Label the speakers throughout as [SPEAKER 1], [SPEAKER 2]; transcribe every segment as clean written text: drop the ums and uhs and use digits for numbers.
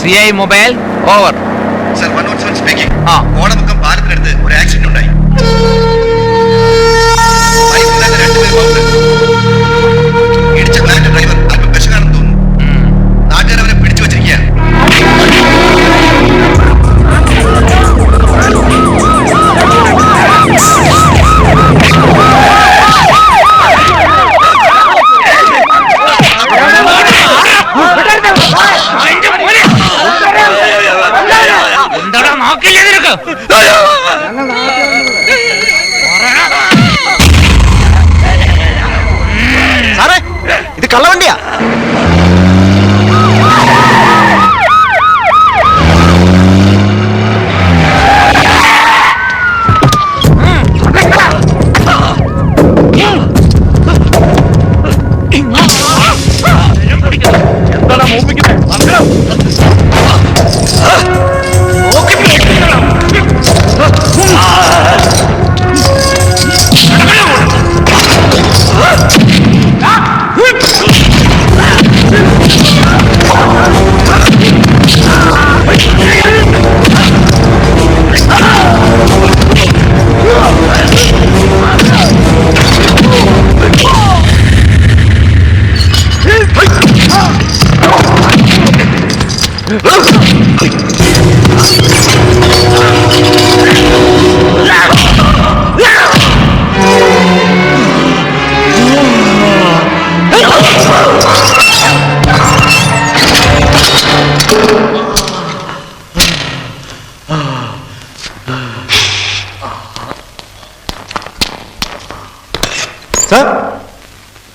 [SPEAKER 1] CI mobile over.
[SPEAKER 2] Sir 107 speaking.
[SPEAKER 1] ആ,
[SPEAKER 2] കോടമുക്കം പാലത്തിനടുത്ത് ഒരു accident ഉണ്ടായി. ഇടിച്ച വാനിന്റെ ഡ്രൈവർ അല്പം വിശകാണെന്ന് തോന്നുന്നു. നാട്ടുകാർ അവരെ പിടിച്ചു വച്ചിരിക്കുകയാണ്.
[SPEAKER 1] എന്താടാ നോക്കില്ലേ നിനക്ക്?
[SPEAKER 3] സാറേ, ഇത് കള്ളവണ്ടിയാ.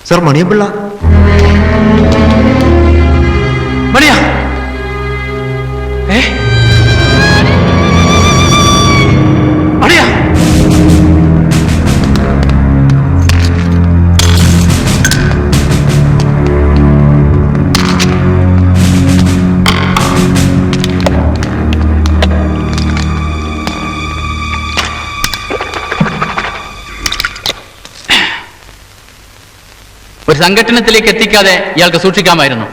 [SPEAKER 3] സാർ മണിയപ്പിള്ള.
[SPEAKER 1] മണിയാ? മണിയാ? ഒരു സംഘടനത്തിലേക്ക് എത്തിക്കാതെ ഇയാൾക്ക് സൂക്ഷിക്കാമായിരുന്നു.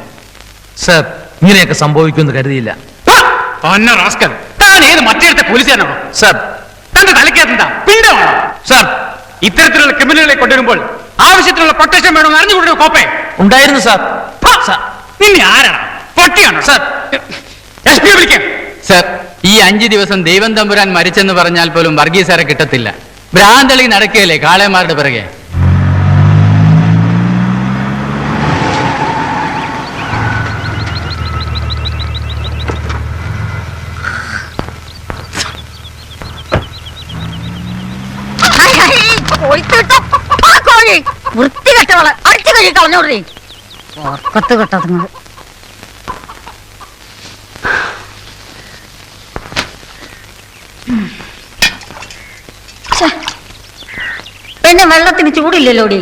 [SPEAKER 4] സർ, ഇങ്ങനെയൊക്കെ സംഭവിക്കുമെന്ന് കരുതിയില്ല.
[SPEAKER 1] താൻ ഏത് മറ്റേടത്തെ പോലീസുകാരനാണോ?
[SPEAKER 4] സർ,
[SPEAKER 1] തന്റെ തലയ്ക്കകത്തെന്താ പിണ്ടമാണോ?
[SPEAKER 4] സർ,
[SPEAKER 1] ഇത്തരത്തിലുള്ള ക്രിമിനലുകളെ കൊണ്ടുവരുമ്പോൾ ആവശ്യത്തിനുള്ള പ്രൊട്ടക്ഷൻ വേണമെന്ന് അറിഞ്ഞുകൊണ്ടൊരു കോപ്പേ
[SPEAKER 4] ഉണ്ടായിരുന്നു സാർ.
[SPEAKER 1] നിന്നെ ആരാണ്? പൊട്ടിയാണോ?
[SPEAKER 4] സർ,
[SPEAKER 1] SP വിളിക്കാം. സർ, ഈ 5 ദിവസം ദൈവം തമ്പുരാൻ മരിച്ചെന്ന് പറഞ്ഞാൽ പോലും വർഗീസാരെ കിട്ടത്തില്ല. ഭ്രാന്തളി നടക്കുകയല്ലേ കാളയന്മാരുടെ പിറകെ.
[SPEAKER 5] വൃത്തികെട്ടവളെ അടിച്ചു കഴി കളഞ്ഞോടേ. ഓർക്കത്ത് കെട്ടതുങ്ങൾ. പിന്നെ വെള്ളത്തിന് ചൂടില്ലല്ലോടി.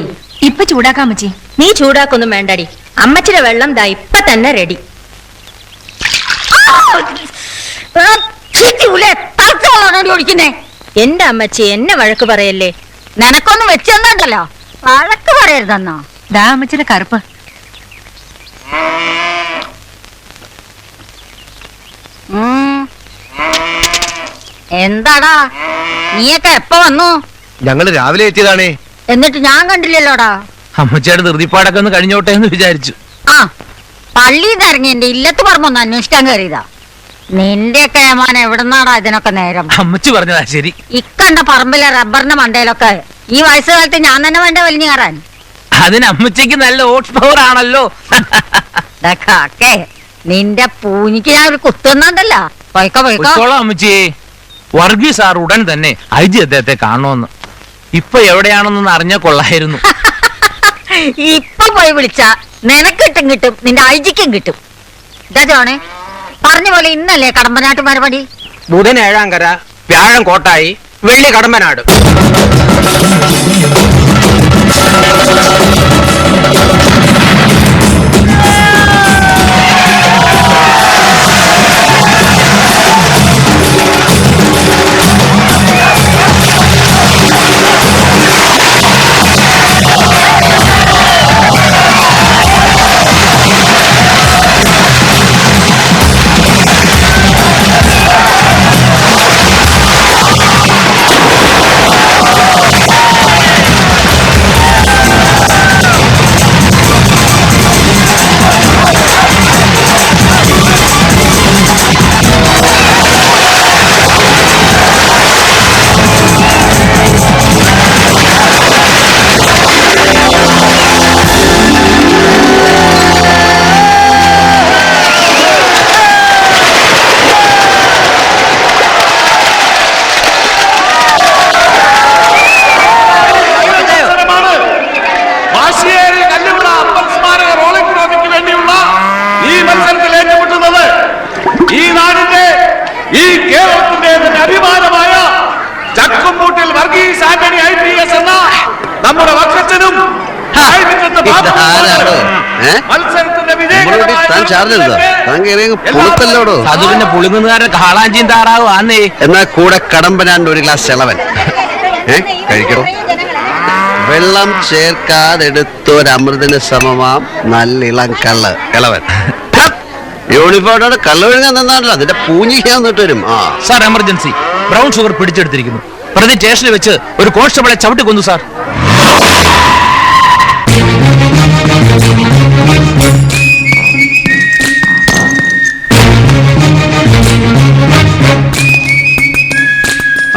[SPEAKER 6] ഇപ്പൊ ചൂടാക്കാൻ അമ്മച്ചി.
[SPEAKER 5] നീ ചൂടാക്കൊന്നും വേണ്ടടി. അമ്മച്ചിയുടെ വെള്ളം ദാ ഇപ്പൊ തന്നെ റെഡി. ഓടിക്കുന്നേ. എന്റെ അമ്മച്ചി എന്നെ വഴക്ക് പറയല്ലേ. നിനക്കൊന്നും വെച്ചെന്നുണ്ടല്ലോ, വഴക്ക് പറയരുതെന്നോ.
[SPEAKER 6] ദാ അമ്മച്ചിയുടെ കറുപ്പ്.
[SPEAKER 5] എന്താടാ നീയൊക്കെ എപ്പ വന്നു?
[SPEAKER 3] ഞങ്ങള് രാവിലെ എത്തിയതാണേ.
[SPEAKER 5] എന്നിട്ട് ഞാൻ കണ്ടില്ലല്ലോടാ.
[SPEAKER 4] അമ്മച്ചിയുടെ ധൃതിപ്പാടൊക്കെ ഒന്ന് കഴിഞ്ഞോട്ടെ എന്ന് വിചാരിച്ചു.
[SPEAKER 5] ആ, പള്ളിയിൽ നിന്ന് ഇറങ്ങി എന്റെ ഇല്ലത്ത് പറമ്പൊന്ന് അന്വേഷിക്കാൻ കയറിയതാ. നിന്റെയൊക്കെ ഏമാൻ എവിടുന്നാടാ ഇതിനൊക്കെ നേരം?
[SPEAKER 4] അമ്മച്ചി പറഞ്ഞതാ ശരി.
[SPEAKER 5] ഇക്കണ്ട പറമ്പിലെ റബ്ബറിന്റെ മണ്ടയിലൊക്കെ ഈ വയസ്സുകാലത്ത് ഞാൻ തന്നെ വേണ്ട വലിഞ്ഞു കയറാൻ.
[SPEAKER 4] അതിന് അമ്മച്ചിക്ക് നല്ല ഓട്ട് പവർ ആണല്ലോ.
[SPEAKER 5] കാക്കേ, നിന്റെ പൂനിക്ക് ഞാൻ ഒരു കുത്തുന്നുണ്ടല്ല. പോയിക്കോ.
[SPEAKER 4] അമ്മച്ചിയെ, വർഗീസ് സാർ ഉടൻ തന്നെ IG അദ്ദേഹത്തെ കാണണമെന്ന്. ഇപ്പൊ എവിടെയാണെന്നൊന്ന് അറിഞ്ഞ കൊള്ളായിരുന്നു.
[SPEAKER 5] ഇപ്പൊ പോയി വിളിച്ച നിനക്കിട്ടും കിട്ടും, നിന്റെ IG-ക്കും കിട്ടും. ഇതാ ജോണേ പറഞ്ഞ പോലെ ഇന്നല്ലേ കടമ്പനാട്ട് മറുപടി.
[SPEAKER 1] ബുധൻ ഏഴാങ്കര, വ്യാഴം കോട്ടായി, വെള്ളി കടമ്പനാട്.
[SPEAKER 7] നമ്മുടെ വക്കച്ചനും
[SPEAKER 2] ഇതാരാടോ? ഏ?
[SPEAKER 7] മത്സരത്തിന്റെ
[SPEAKER 2] നമ്മളോട് താൻ ചാർജെടുത്തോ? താൻ കയറിയങ്ങ് പുളുത്തല്ലോടോ.
[SPEAKER 4] അത് പിന്നെ പുളുങ്ങുന്നവരുടെ കാളാഞ്ചിയും താറാവും ആന്നേ.
[SPEAKER 2] എന്നാ കൂടെ കടമ്പനാണ്ട് ഒരു ഗ്ലാസ് ചെലവൻ കഴിക്കണോ? വെള്ളം ചേർക്കാതെടുത്തൊരു അമൃതിന് സമമാം നല്ല ഇളം കള്ള് ഇളവൻ. യൂണിഫോമോടെ കള്ള് വിഴുങ്ങാൻ നിന്നാണല്ലോ അതിന്റെ പൂഞ്ഞിക്കാൻ വന്നിട്ട് വരും. ആ
[SPEAKER 4] സാർ എമർജൻസി, ബ്രൗൺ ഷുഗർ പിടിച്ചെടുത്തിരിക്കുന്നു. പ്രതി സ്റ്റേഷനിൽ വെച്ച് ഒരു കോൺസ്റ്റബിളെ ചവിട്ടി കൊന്നു sir.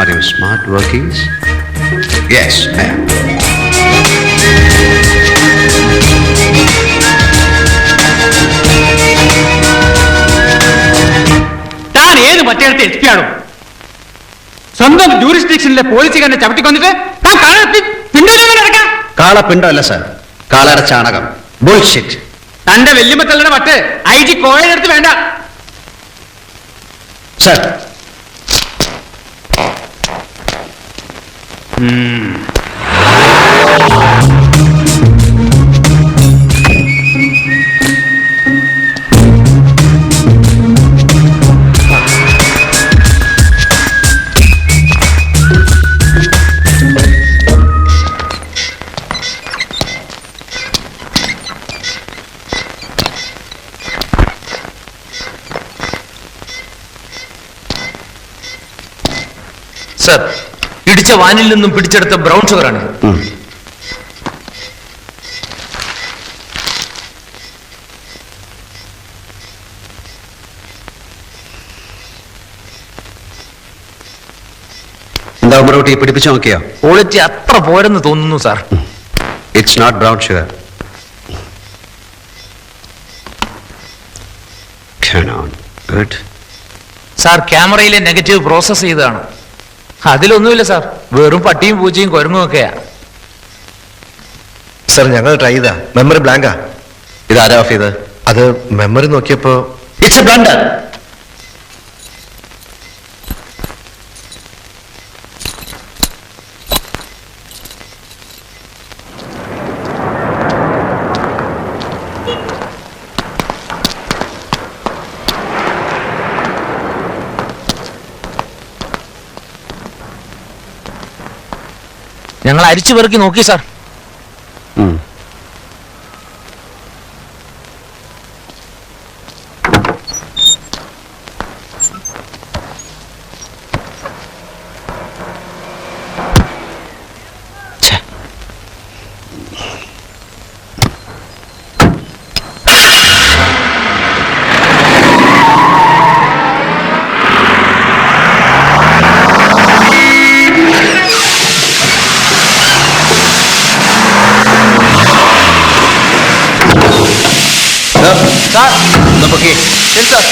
[SPEAKER 2] Are you smart workies? Yes, I am.
[SPEAKER 1] താൻ ഏത് മറ്റേടത്തെ എസ് പി ആണോ? സ്വന്തം ജൂറിസ്ഡിക്ഷനിലെ പോലീസുകാരനെ ചവിട്ടിക്കൊന്നിട്ട് താൻ നടക്കാം.
[SPEAKER 2] കാളപ്പിണ്ടമല്ല സാർ, കാളയുടെ ചാണകം. ബുൾഷിറ്റ്.
[SPEAKER 1] തന്റെ വെല്ലുമത്തല്ലുടെ മറ്റ് ഐ ജി കോഴയെടുത്ത് വേണ്ട.
[SPEAKER 2] സാർ
[SPEAKER 4] സർ, ഇടിച്ച വാനിൽ നിന്നും പിടിച്ചെടുത്ത ബ്രൗൺ ഷുഗറാണ്.
[SPEAKER 2] എന്താ ഉമ്മറൂട്ടി പിടിപ്പിച്ചു നോക്കിയോ?
[SPEAKER 4] ക്വാളിറ്റി അത്ര പോരെന്ന് തോന്നുന്നു sir.
[SPEAKER 2] It's not brown sugar. Good.
[SPEAKER 4] Sir, ക്യാമറയിലെ നെഗറ്റീവ് പ്രോസസ് ചെയ്തതാണ്. അതിലൊന്നുമില്ല സാർ, വെറും പട്ടിയും പൂച്ചയും കുരങ്ങും ഒക്കെയാ.
[SPEAKER 3] സാർ ഞങ്ങൾ ട്രൈ ചെയ്താ, മെമ്മറി ബ്ലാങ്കാ.
[SPEAKER 2] ഇതാരാ ഓഫ് ചെയ്ത്?
[SPEAKER 3] അത് മെമ്മറി നോക്കിയപ്പോ
[SPEAKER 2] ഇറ്റ്സ് എ ബ്ലണ്ടർ.
[SPEAKER 4] ഞങ്ങൾ അരിച്ചു പെറുക്കി നോക്കി സാർ. സാർ, ശരി സാർ.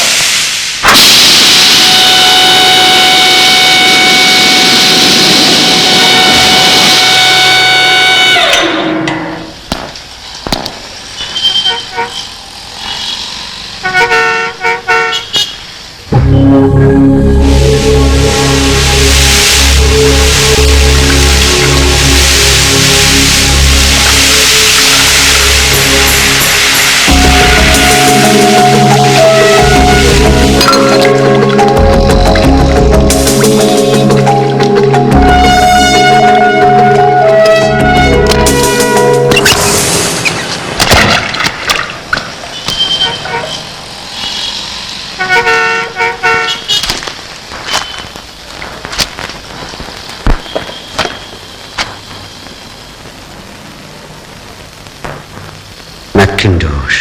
[SPEAKER 2] Macintosh.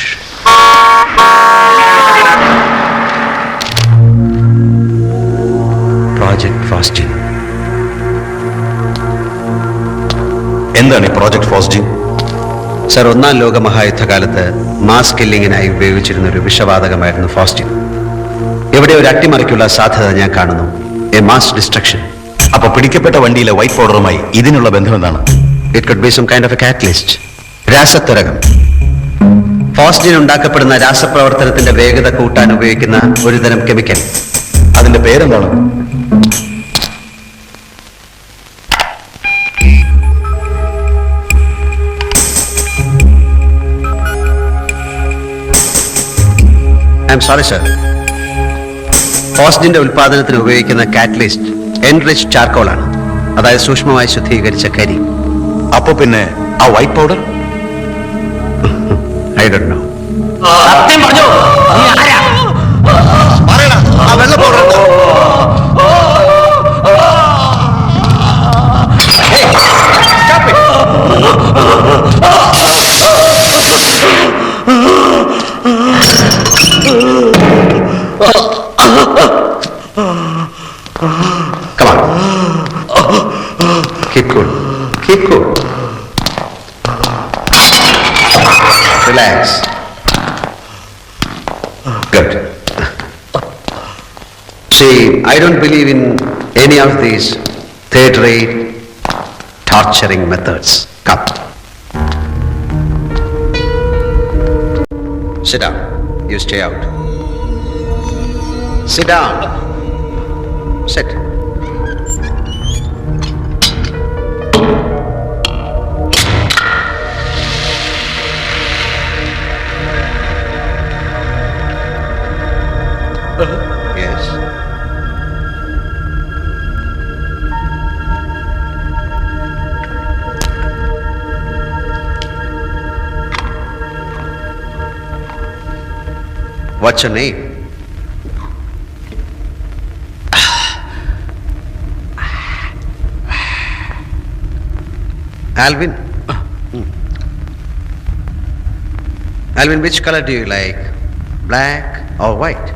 [SPEAKER 2] Project Faustin.
[SPEAKER 3] എന്താണ് ഈ പ്രോജക്ട് ഫോസ്റ്റിംഗ്?
[SPEAKER 2] സർ, ഒന്നാം ലോക മഹായുദ്ധകാലത്ത് മാസ് കില്ലിങ്ങിനായി ഉപയോഗിച്ചിരുന്ന ഒരു വിഷവാതകമായിരുന്നു ഫാസ്റ്റിൻ. ഇവിടെ ഒരു അട്ടിമറിക്കുള്ള സാധ്യത ഞാൻ കാണുന്നു. A mass destruction.
[SPEAKER 3] അപ്പൊ പിടിക്കപ്പെട്ട വണ്ടിയിലെ വൈറ്റ് പൗഡറുമായി ഇതിനുള്ള ബന്ധം എന്താണ്?
[SPEAKER 2] It could be some kind of a catalyst. രാസത്വരകം. ഫാസ്റ്റിൻ ഉണ്ടാക്കപ്പെടുന്ന രാസപ്രവർത്തനത്തിന്റെ വേഗത കൂട്ടാൻ ഉപയോഗിക്കുന്ന ഒരുതരം കെമിക്കൽ.
[SPEAKER 3] അതിന്റെ പേരെന്താണ്?
[SPEAKER 2] Sorry sir. ഓക്സിജന്റെ ഉൽപാദനത്തിന് ഉപയോഗിക്കുന്ന കാറ്റലിസ്റ്റ് എൻറിച്ച് ചാർക്കോൾ ആണ്, അതായത് സൂക്ഷ്മമായി ശുദ്ധീകരിച്ച കരി.
[SPEAKER 3] അപ്പൊ പിന്നെ ആ white powder?
[SPEAKER 2] I don't know.
[SPEAKER 4] സത്യം പറഞ്ഞോ, നീ ആരാ?
[SPEAKER 2] ആ വെള്ള powder Come on. Keep cool. Keep cool. Relax. Good. See, I don't believe in any of these third-rate torturing methods. Come. Sit down. You stay out. Sit down. Sit. Yes. What's your name? Alvin? Alvin, which color do you like? Black or white?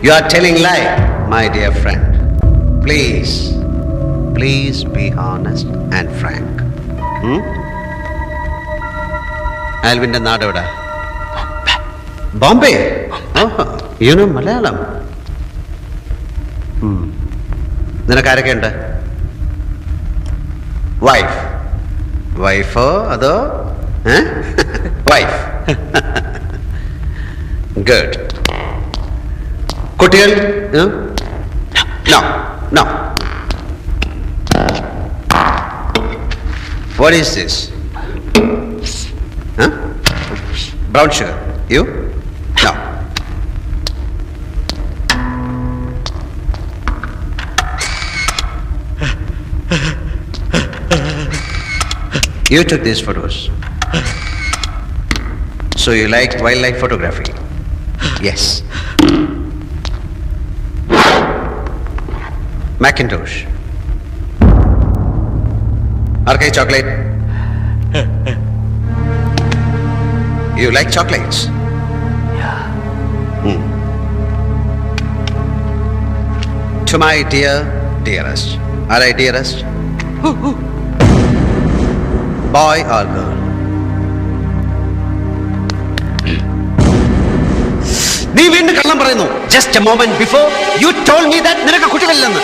[SPEAKER 2] You are telling lie, my dear friend. Please be honest and frank. Alvin നാട് എവിടെ? Bombay. You know Malayalam. നിനക്ക് ആരൊക്കെയുണ്ട്? വൈഫോ അതോ wife? Good. കുട്ടികൾ? No. What is this? Brown sugar. You? No. You took these photos. So you like wildlife photography? Yes. Macintosh. RK chocolate? You like chocolates? Yeah. To my dearest. Are I dearest? Boy or girl? നീ വീണ്ടും കള്ളം പറയുന്നു. Just a moment before you told me that നിനക്ക് കുട്ടികളില്ലെന്ന്.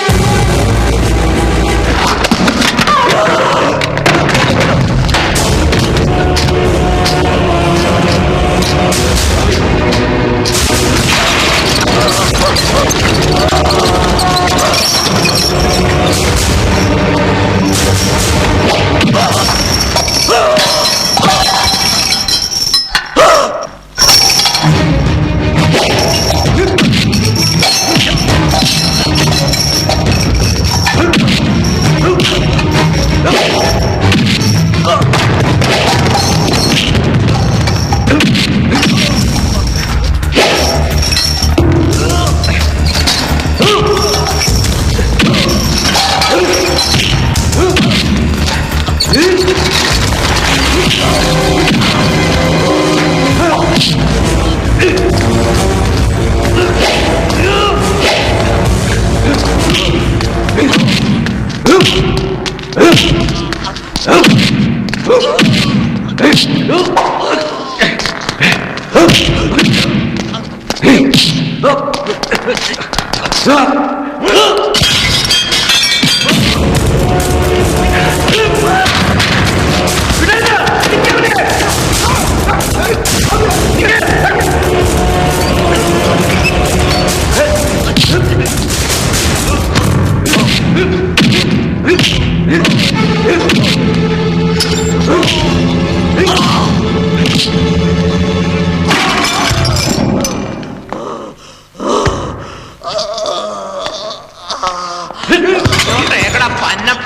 [SPEAKER 4] കേക്കടാ പന്നം.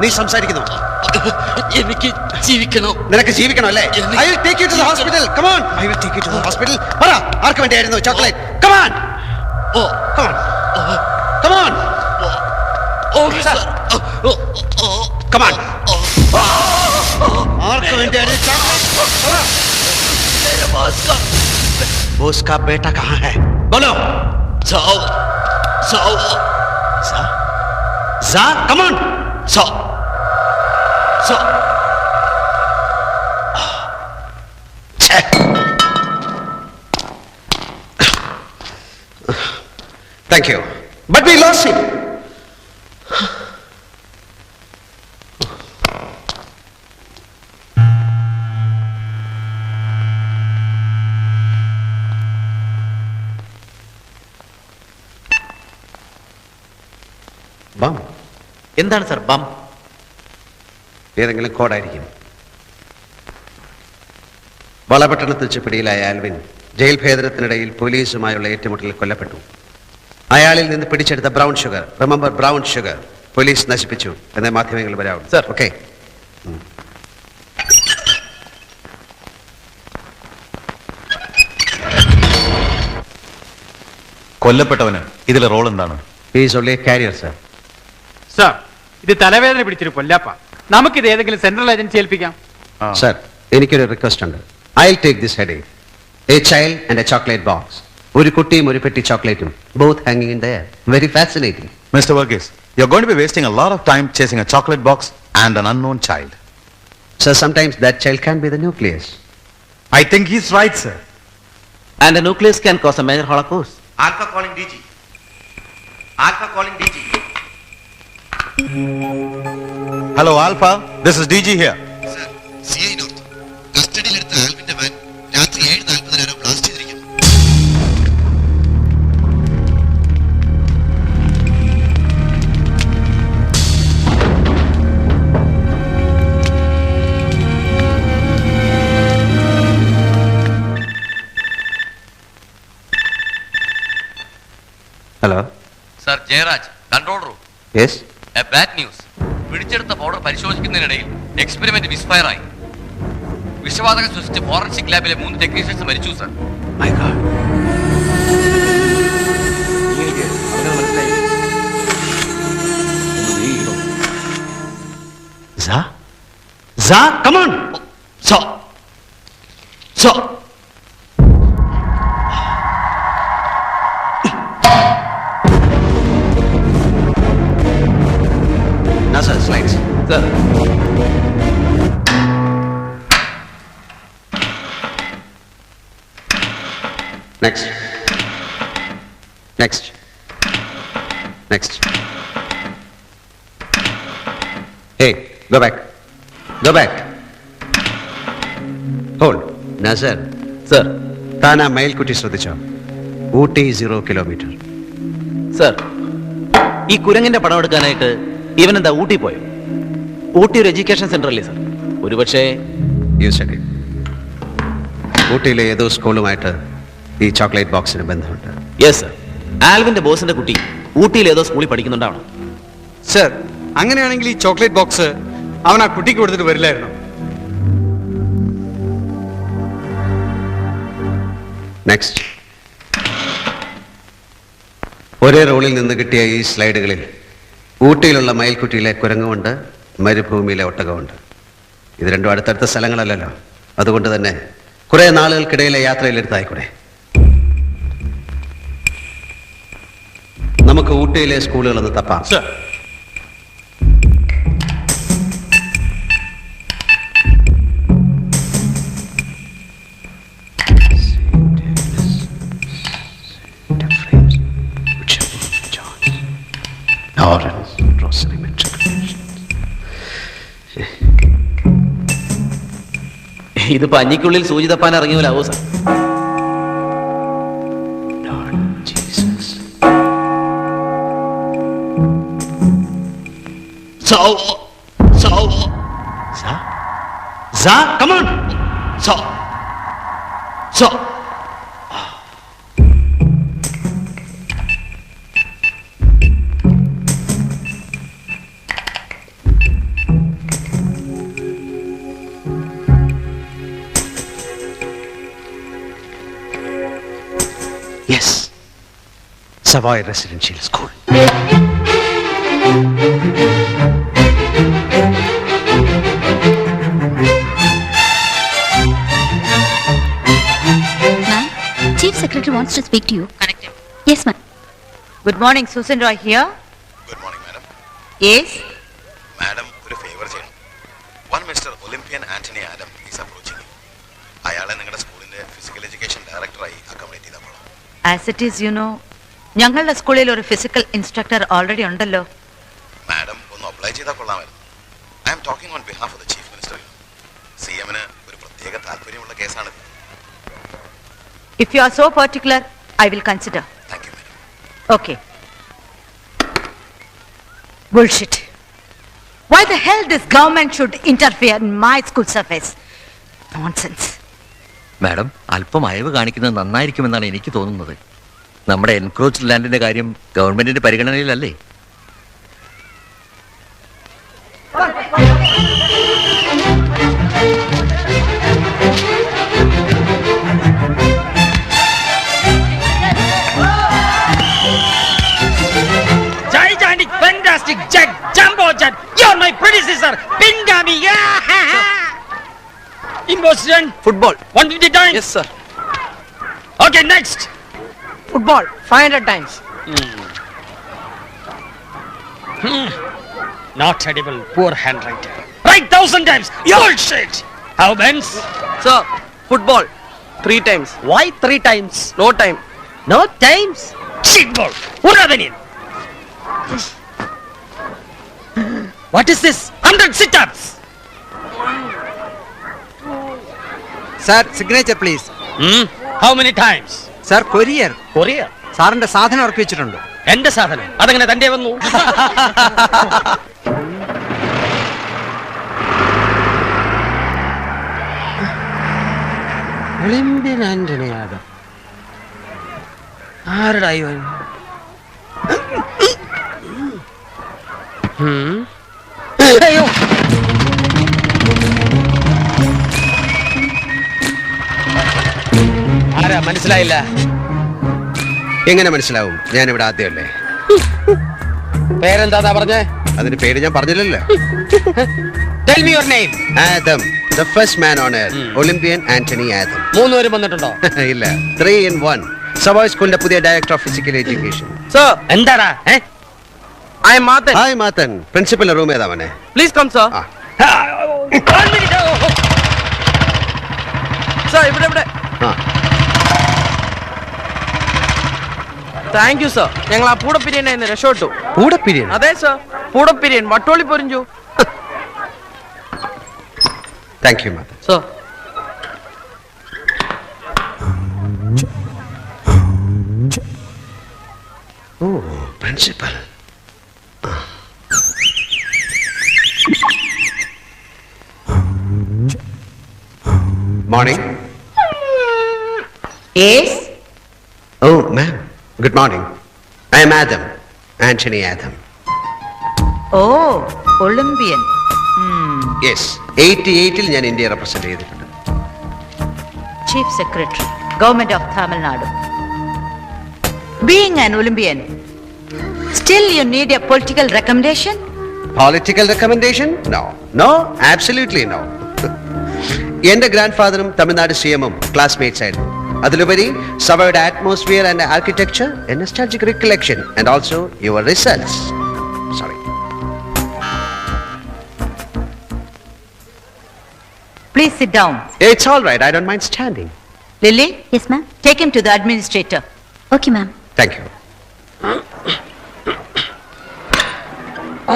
[SPEAKER 2] നീ സംസാരിക്കുന്നു.
[SPEAKER 1] എനിക്ക് ജീവിക്കണം.
[SPEAKER 2] നിനക്ക് ജീവിക്കണം അല്ലേ? I will take you to the hospital. Come on. I will take you to the hospital. പറ, ആർക്ക് വേണ്ടിയായിരുന്നു chocolate? Come on. Come on. Come on. Come on. ആർക്ക് വേണ്ടിയായിരുന്നു ചോക്ലേറ്റ്? बोस का बेटा कहाँ है? बोलो. जा, come on. Thank you. But we lost him. Bum.
[SPEAKER 4] എന്താണ് സർ ബം?
[SPEAKER 2] ഏതെങ്കിലും കോഡായിരിക്കും. വളപട്ടണത്ത് വെച്ച് പിടിയിലായ ആൽവിൻ ജയിൽ ഭേദനത്തിനിടയിൽ പോലീസുമായുള്ള ഏറ്റുമുട്ടലിൽ കൊല്ലപ്പെട്ടു. അയാളിൽ നിന്ന് പിടിച്ചെടുത്ത brown sugar, remember brown sugar, police നശിപ്പിച്ചു എന്നേ മാധ്യമങ്ങൾ വരാവും.
[SPEAKER 4] സർ.
[SPEAKER 2] ഓക്കെ.
[SPEAKER 3] കൊല്ലപ്പെട്ടവന് ഇതിലെ റോൾ എന്താണ്?
[SPEAKER 2] He is only a carrier, sir.
[SPEAKER 1] Sir, ഇത് തലവേദന പിടിച്ചൊരു കൊല്ലാപ്പ. നമുക്കിത് ഏതെങ്കിലും സെൻട്രൽ ഏജൻസി ഏൽപ്പിക്കാം.
[SPEAKER 2] Sir, എനിക്കൊരു റിക്വസ്റ്റ് ഉണ്ട്. I'll take this headache. A child and a chocolate box. ഒരു കുട്ടിയും ഒരു പെട്ടി ചോക്ലേറ്റും, both hanging in there. Very fascinating.
[SPEAKER 3] Mr. Varghese, you're going to be wasting a lot of time chasing a chocolate box and an unknown child.
[SPEAKER 2] Sir, sometimes that child can be the nucleus.
[SPEAKER 3] I think he's right, sir.
[SPEAKER 4] And the nucleus can cause a major holocaust.
[SPEAKER 7] Alpha calling DG. Alpha calling DG.
[SPEAKER 3] Hello, Alpha. This is DG here.
[SPEAKER 7] Sir, CI North. കസ്റ്റഡിയിലെടുത്ത ആൽവിന്റെ van രാത്രി 7:40 blast ചെയ്തിരിക്കുന്നു.
[SPEAKER 2] Hello?
[SPEAKER 8] Sir, Jayaraj, control room.
[SPEAKER 2] Yes?
[SPEAKER 8] A bad news. പിടിച്ചെടുത്ത powder പരിശോധിക്കുന്നതിനിടയിൽ experiment മിസ്ഫയറായി. വിഷവാതകം സൃഷ്ടിച്ച് forensic ലാബിലെ 3 technicians മരിച്ചു sir.
[SPEAKER 2] My God. Za? Za, come on!
[SPEAKER 8] Sir, sir.
[SPEAKER 2] Now, sir, slides.
[SPEAKER 4] Sir,
[SPEAKER 2] Next. Next. Next. Hey, go back. Go back. Hold. Nazar.
[SPEAKER 4] Sir,
[SPEAKER 2] താൻ ആ മയിൽക്കുട്ടി ശ്രദ്ധിച്ചോ? Ooty 0 kilometre.
[SPEAKER 4] Sir, ഈ കുരങ്ങിന്റെ പടം എടുക്കാനായിട്ട് ഇവനെന്താ ഊട്ടി പോയോ? ഊട്ടി ഒരു എഡ്യൂക്കേഷൻ സെന്റർ അല്ലേ സർ? ഒരുപക്ഷേ.
[SPEAKER 2] You study. ഊട്ടിയിലെ ഏതോ സ്കൂളുമായിട്ട് ഈ ചോക്ലേറ്റ് ബോക്സിന് ബന്ധമുണ്ട്.
[SPEAKER 4] Yes sir. ആൽവിന്റെ ബോസിന്റെ കുട്ടി ഊട്ടിയിൽ ഏതോ സ്കൂളിൽ പഠിക്കുന്നുണ്ടാവണം.
[SPEAKER 9] സർ, അങ്ങനെയാണെങ്കിൽ ഈ ചോക്ലേറ്റ് ബോക്സ് അവൻ ആ കുട്ടിക്ക് കൊടുത്തിട്ട് വരില്ലായിരുന്നു.
[SPEAKER 2] നെക്സ്റ്റ്. ഒരേ റോളിൽ നിന്ന് കിട്ടിയ ഈ സ്ലൈഡുകളിൽ ഊട്ടിയിലുള്ള മയിൽക്കുട്ടിയിലെ കുരങ്ങുമുണ്ട്, മരുഭൂമിയിലെ ഒട്ടകമുണ്ട്. ഇത് രണ്ടും അടുത്തടുത്ത സ്ഥലങ്ങളല്ലല്ലോ. അതുകൊണ്ട് തന്നെ കുറെ നാളുകൾക്കിടയിലെ യാത്രയിലെടുത്തായിക്കൂടെ? നമുക്ക് ഊട്ടിയിലെ സ്കൂളുകളൊന്ന് തപ്പാം.
[SPEAKER 4] ഇത് പഞ്ഞിക്കുള്ളിൽ സൂചി തപ്പാൻ ഇറങ്ങിയ പോലെ ആവോ sir.
[SPEAKER 2] Come on. So. Yes. Savoy Residential School.
[SPEAKER 6] Chief Secretary wants to speak to you.
[SPEAKER 5] Connect him.
[SPEAKER 6] Yes, ma'am.
[SPEAKER 5] Good morning, Susan Roy here.
[SPEAKER 3] Good morning, madam.
[SPEAKER 5] Yes.
[SPEAKER 3] Madam, ഒരു ഫേവർ ചെയ്യണം. One Mr. Olympian Anthony Adam is approaching you. അയാളെ നിങ്ങളുടെ സ്കൂളിന്റെ physical education ഡയറക്ടറായി accommodate ചെയ്താൽ കൊള്ളാം.
[SPEAKER 5] As it is, you know, ഞങ്ങളുടെ സ്കൂളിൽ ഒരു ഫിസിക്കൽ ഇൻസ്ട്രക്ടർ ഓൾറെഡി ഉണ്ടല്ലോ.
[SPEAKER 3] മാഡം ഒന്ന് അപ്ലൈ ചെയ്താൽ കൊള്ളാമായിരുന്നു. I am talking on behalf of the chief minister. സിഎമ്മിന് ഒരു പ്രത്യേക താല്പര്യമുള്ള കേസാണ്.
[SPEAKER 5] If you are so particular, I will consider.
[SPEAKER 3] Thank you madam.
[SPEAKER 5] Okay. Bullshit. Why the hell this government should interfere in my school surface? Nonsense.
[SPEAKER 8] Madam അല്പം അയവ് കാണിക്കുന്നത് നന്നായിരിക്കുമെന്നാണ് എനിക്ക് തോന്നുന്നത്. നമ്മുടെ എൻക്രോച്ച്ഡ് ലാൻഡിന്റെ കാര്യം ഗവൺമെന്റിന്റെ പരിഗണനയിലല്ലേ?
[SPEAKER 10] Gigantic, fantastic jet, jumbo jet. You're my predecessor, Pingami. In Boston,
[SPEAKER 9] Football.
[SPEAKER 10] 150 times.
[SPEAKER 9] Yes, sir.
[SPEAKER 10] Okay, next.
[SPEAKER 9] Football. 500 times.
[SPEAKER 10] Not edible, poor handwriting. Write 1,000 times. Bullshit. How Benz?
[SPEAKER 9] Sir, football. 3 times.
[SPEAKER 10] Why 3 times?
[SPEAKER 9] No time.
[SPEAKER 10] No times. Shit ball. Uravanian. What is this? 100 sit-ups.
[SPEAKER 9] Sir, signature please.
[SPEAKER 10] How many times?
[SPEAKER 9] Sir, courier.
[SPEAKER 10] Korea.
[SPEAKER 9] സാറിന്റെ സാധനം ഇറക്കി വെച്ചിട്ടുണ്ട്.
[SPEAKER 10] എന്റെ സാധനം അതങ്ങനെ തന്റെ വന്നു.
[SPEAKER 9] Olympian Antony Adam. ആരുടെ ഇവൻ? അയ്യോ.
[SPEAKER 10] ആരാ മനസ്സിലായില്ല?
[SPEAKER 2] എങ്ങനെ മനസ്സിലാവും? ഞാനിവിടെ ആദ്യമല്ലേ.
[SPEAKER 10] പേരെന്താ പറഞ്ഞേ?
[SPEAKER 2] അതിന് പേര് ഞാൻ പറഞ്ഞില്ലല്ലോ.
[SPEAKER 10] Tell me your name.
[SPEAKER 2] Adam, the first man on earth, Olympian Anthony Adam.
[SPEAKER 10] 3 പേരും വന്നിട്ടുണ്ടോ?
[SPEAKER 2] ഇല്ല, 3 in 1. സവായ് സ്കൂളിന്റെ പുതിയ director of physical education.
[SPEAKER 9] Sir,
[SPEAKER 10] എന്താടാ?
[SPEAKER 9] I am Martin.
[SPEAKER 2] Hi Mathan, principal room ഏതാ മോനെ?
[SPEAKER 9] Please come, sir.
[SPEAKER 2] ആ.
[SPEAKER 10] One minute.
[SPEAKER 9] Sir, ഇവിടെ.
[SPEAKER 2] ആ.
[SPEAKER 9] Thank you sir. ഞങ്ങൾ ആ പൂടപ്പിരിയനെ ഇന്ന് രക്ഷപ്പെട്ടു.
[SPEAKER 2] പൂടപ്പിരിയൻ?
[SPEAKER 9] അതെ sir, Poodappiriyan Vattoli Porinju.
[SPEAKER 2] Thank you Mathan.
[SPEAKER 9] Sir.
[SPEAKER 2] ഓ, principal. Morning.
[SPEAKER 5] Yes.
[SPEAKER 2] Oh, ma'am. Good morning. I am Adam. Anthony Adam.
[SPEAKER 5] Oh, Olympian.
[SPEAKER 2] Yes. 88-ൽ ഞാൻ ഇന്ത്യയെ റെപ്രസെന്റ് ചെയ്തിട്ടുണ്ട്.
[SPEAKER 5] Chief Secretary, Government of Tamil Nadu. Being an Olympian, still you need a political recommendation?
[SPEAKER 2] Political recommendation? No. No, absolutely no. എന്റെ grand ഫാദറും തമിഴ്നാട് സിഎമ്മും classmates ആയിരുന്നു. അതിലുപരി സഭയുടെ atmosphere and architecture a nostalgic recollection and also your results. Sorry.
[SPEAKER 5] Please sit down.
[SPEAKER 2] It's all right. I don't mind standing.
[SPEAKER 5] Lily?
[SPEAKER 6] Yes, ma'am.
[SPEAKER 5] Take him to the administrator.
[SPEAKER 6] Okay, ma'am.
[SPEAKER 2] Thank you.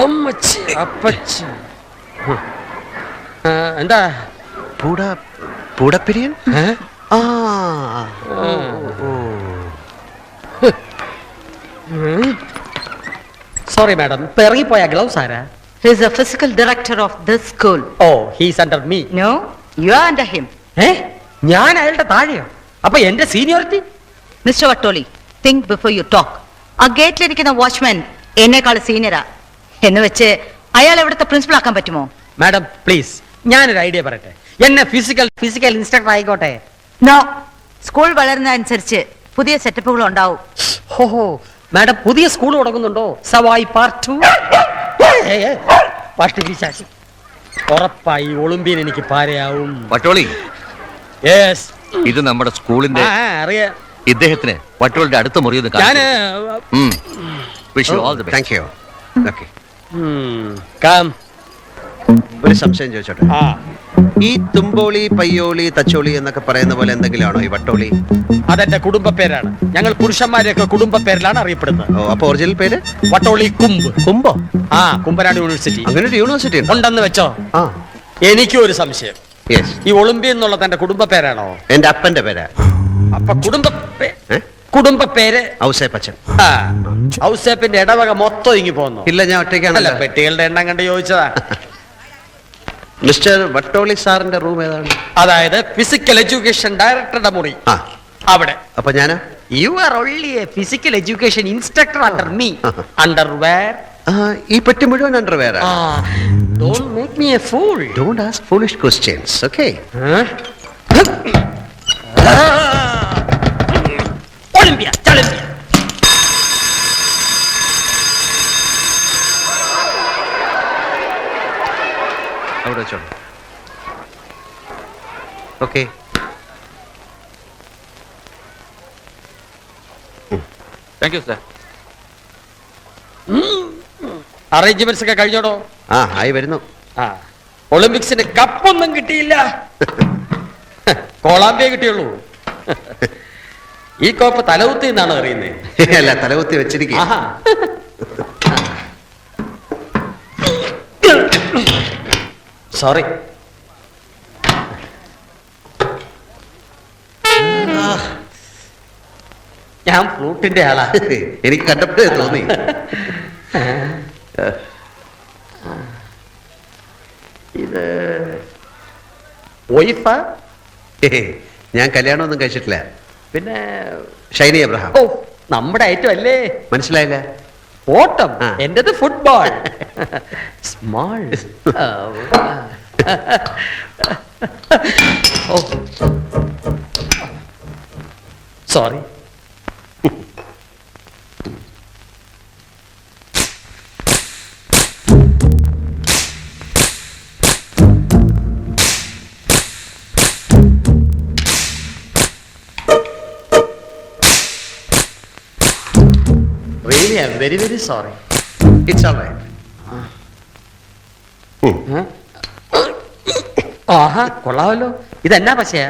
[SPEAKER 10] അമ്മച്ചി അപ്പച്ചി. എന്താ?
[SPEAKER 2] പൂട കൂടപ്പിരിയൻ? ആ
[SPEAKER 10] sorry madam, ഇപ്പൊ ഇറങ്ങിപ്പോയ ഗ്ലൗസ് ആരാ?
[SPEAKER 5] He is the physical director of this school.
[SPEAKER 10] ഓ, he's under me.
[SPEAKER 5] No, you are under him.
[SPEAKER 10] ഞാൻ അയാളുടെ താഴെയോ? അപ്പൊ എന്റെ seniority?
[SPEAKER 5] Mr. Vattoli, think before you talk. ആ ഗേറ്റിലിരിക്കുന്ന വാച്ച്മാൻ എന്നെക്കാൾ സീനിയറാ എന്ന് വെച്ച് അയാൾ എവിടുത്തെ പ്രിൻസിപ്പൾ ആക്കാൻ പറ്റുമോ?
[SPEAKER 10] മാഡം പ്ലീസ്, ഞാനൊരു ഐഡിയ പറയട്ടെ. എന്നെ ഫിസിക്കൽ ഇൻസ്ട്രക്ടർ ആയിക്കോട്ടെ.
[SPEAKER 5] നോ, സ്കൂൾ വളരുന്നതനുസരിച്ച് പുതിയ സെറ്റപ്പുകൾ ഉണ്ടാവും.
[SPEAKER 10] ഹോ, മാഡം പുതിയ സ്കൂൾ തുടങ്ങുന്നുണ്ടോ? സവായി പാർട്ട് 2. പട്ടിപിശാചി ഉറപ്പായി ഒളിമ്പിയൻ എനിക്ക് പാരയാവും.
[SPEAKER 8] വട്ടോളി,
[SPEAKER 10] യെസ്,
[SPEAKER 8] ഇത് നമ്മുടെ സ്കൂളിന്റെ
[SPEAKER 10] അറിയാം.
[SPEAKER 8] ഇദ്ദേഹത്തിന് വട്ടോളിന്റെ അടുത്ത മുറിയൊന്ന്
[SPEAKER 10] ഞാന്
[SPEAKER 2] താങ്ക് യു. Okay,
[SPEAKER 10] come.
[SPEAKER 2] ഒരു സംശയം ചോദിച്ചോട്ടെ.
[SPEAKER 10] ആ,
[SPEAKER 2] ഈ തുമ്പോളി, പയ്യോളി, തച്ചോളി എന്നൊക്കെ പറയുന്ന പോലെ എന്തെങ്കിലും ആണോ ഈ വട്ടോളി?
[SPEAKER 10] അതെന്റെ കുടുംബ പേരാണ്. ഞങ്ങൾ പുരുഷന്മാരെയൊക്കെ കുടുംബ പേരിലാണ് അറിയപ്പെടുന്നത്.
[SPEAKER 2] ഓ, അപ്പൊ ഒറിജിനൽ പേര്?
[SPEAKER 10] വട്ടോളി കുംഭ്.
[SPEAKER 2] കുംഭോ?
[SPEAKER 10] ആ, കുമ്പനാട് യൂണിവേഴ്സിറ്റി.
[SPEAKER 2] അങ്ങനെ ഒരു യൂണിവേഴ്സിറ്റി ഉണ്ട്?
[SPEAKER 10] ഉണ്ടെന്ന് വെച്ചോ.
[SPEAKER 2] ആ,
[SPEAKER 10] എനിക്കും ഒരു സംശയം.
[SPEAKER 2] യെസ്.
[SPEAKER 10] ഈ ഒളിമ്പിയൻ എന്നുള്ള തന്റെ കുടുംബ പേരാണോ?
[SPEAKER 2] എന്റെ അപ്പന്റെ പേരാ.
[SPEAKER 10] അപ്പൊ
[SPEAKER 2] ഏ?
[SPEAKER 10] കുടുംബ പേര്
[SPEAKER 2] ഔസേപ്പച്ചൻ.
[SPEAKER 10] ഔസേപ്പിന്റെ ഇടവക മൊത്തം ഇങ്ങി പോന്നു.
[SPEAKER 2] ഇല്ല, ഞാൻ ഒറ്റയ്ക്കാണല്ല.
[SPEAKER 10] പെട്ടികളുടെ എണ്ണം കണ്ട് ചോദിച്ചതാ.
[SPEAKER 2] മിസ്റ്റർ വട്ടോളി സാറിന്റെ റൂം ഏതാണ്?
[SPEAKER 10] അതായത് ഫിസിക്കൽ എഡ്യൂക്കേഷൻ ഡയറക്ടറുടെ മുറി.
[SPEAKER 2] ആ,
[SPEAKER 10] അവിടെ.
[SPEAKER 2] അപ്പൊ ഞാന്
[SPEAKER 10] you are only a physical education instructor under me. Under where?
[SPEAKER 2] ഈ പറ്റി മുഴുവൻ underwear.
[SPEAKER 10] Don't make me a fool.
[SPEAKER 2] Don't ask foolish questions. Okay?
[SPEAKER 10] Olympia ചളിമ്പിയ.
[SPEAKER 2] അവിടെ വെച്ചോളൂ. Okay,
[SPEAKER 8] thank you sir.
[SPEAKER 10] Arrangements ഒക്കെ കഴിഞ്ഞോടോ?
[SPEAKER 2] ആ, ആയി വരുന്നു.
[SPEAKER 10] ആ, ഒളിമ്പിക്സിന് കപ്പൊന്നും കിട്ടിയില്ല. കോളാമ്പിയെ കിട്ടിയുള്ളൂ. ഈ കോപ്പ് തലകുത്തി എന്നാണ് അറിയുന്നത്.
[SPEAKER 2] അല്ല, തലകുത്തി വെച്ചിരിക്കുക.
[SPEAKER 10] സോറി. ഞാൻ ഫ്ലൂട്ടിന്റെ ആളാ.
[SPEAKER 2] എനിക്ക് കണ്ടപ്പോഴേ തോന്നി.
[SPEAKER 10] ഇത് വൈഫാ?
[SPEAKER 2] ഞാൻ കല്യാണമൊന്നും കഴിച്ചിട്ടില്ല.
[SPEAKER 10] പിന്നെ
[SPEAKER 2] ഷൈനി എബ്രഹാം.
[SPEAKER 10] ഓ, നമ്മുടെ ഐറ്റം അല്ലേ?
[SPEAKER 2] മനസ്സിലായില്ല?
[SPEAKER 10] ഓട്ടം. എന്റേത് ഫുട്ബോൾ. സ്മാൾ. ഓ, sorry. Really, I'm very, very sorry.
[SPEAKER 2] It's all right.
[SPEAKER 10] ആഹാ, കൊള്ളാമല്ലോ. ഇതെന്നാ പശയാ?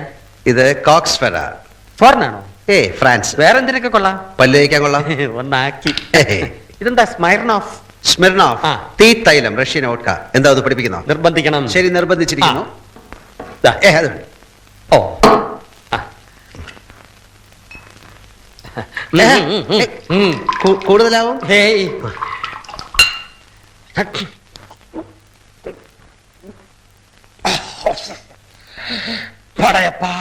[SPEAKER 2] ഇത് കോക്സ് ഫെറാർ.
[SPEAKER 10] ഫോറിനാണോ?
[SPEAKER 2] ഫ്രാൻസ്.
[SPEAKER 10] വേറെന്തിനൊക്കെ കൊള്ളാം?
[SPEAKER 2] പല്ല് തേക്കാൻ കൊള്ളാം.
[SPEAKER 10] ഒന്നാക്കി. ഇതെന്താ സ്മൈർനോഫ്?
[SPEAKER 2] സ്മിർനോഫ്. തീ തൈലം, റഷ്യൻ വോഡ്ക. എന്താ അത് പഠിപ്പിക്കുന്നോ?
[SPEAKER 10] നിർബന്ധിക്കണം.
[SPEAKER 2] ശരി, നിർബന്ധിച്ചിരിക്കുന്നു. അത്
[SPEAKER 10] ഓ,
[SPEAKER 2] കൂടുതലാവും.
[SPEAKER 10] ഹേയ്, പടയപ്പാ.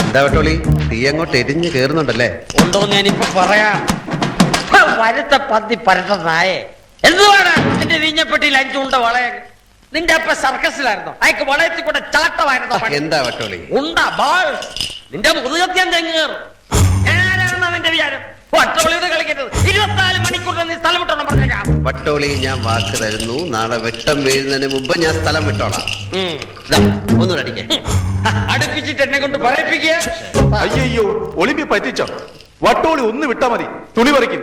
[SPEAKER 2] എന്താ വട്ടോളി, തീ അങ്ങോട്ട് എരിഞ്ഞ് കേറുന്നുണ്ടല്ലേ?
[SPEAKER 10] ഉണ്ടോ ഞാനിപ്പോ പറയാം. വരുത്ത പന്തി പരട്ട നായേ, എന്തുവാണ് നിന്റെ വീഞ്ഞപ്പെട്ടിയിൽ 5 ഉണ്ട വളയ? നിന്റെ അപ്പ സർക്കസിലായിരുന്നോ? അയക്ക് വളയത്തിൽ കൂടെ ചാട്ടമായിരുന്നോ?
[SPEAKER 2] എന്താ വട്ടോളി?
[SPEAKER 10] ഉണ്ട ബാൾ. നിന്റെ മുതുകത്യാൻ തെങ്ങേറും. ഞാനാണെന്നാ നിന്റെ വിചാരം? വട്ടോളിയോട് കളിക്കരുത്. 24 മണിക്കൂർ നീ സ്ഥലം വിട്ടോണം പറഞ്ഞേക്കാം.
[SPEAKER 2] വട്ടോളി, ഞാൻ വാക്ക് തരുന്നു, നാളെ വെട്ടം വീഴുന്നതിന് മുമ്പ് ഞാൻ സ്ഥലം വിട്ടോളാം. ഒന്നുകൂടെ അടിക്കേ.
[SPEAKER 10] അടുപ്പിച്ചിട്ട് എന്നെ കൊണ്ട് പറയിപ്പിക്കുക.
[SPEAKER 3] അയ്യോ, ഒളിമ്പി പറ്റിച്ചോ? വട്ടോളി ഒന്ന് വിട്ടാ മതി, തുണി പറിക്കും.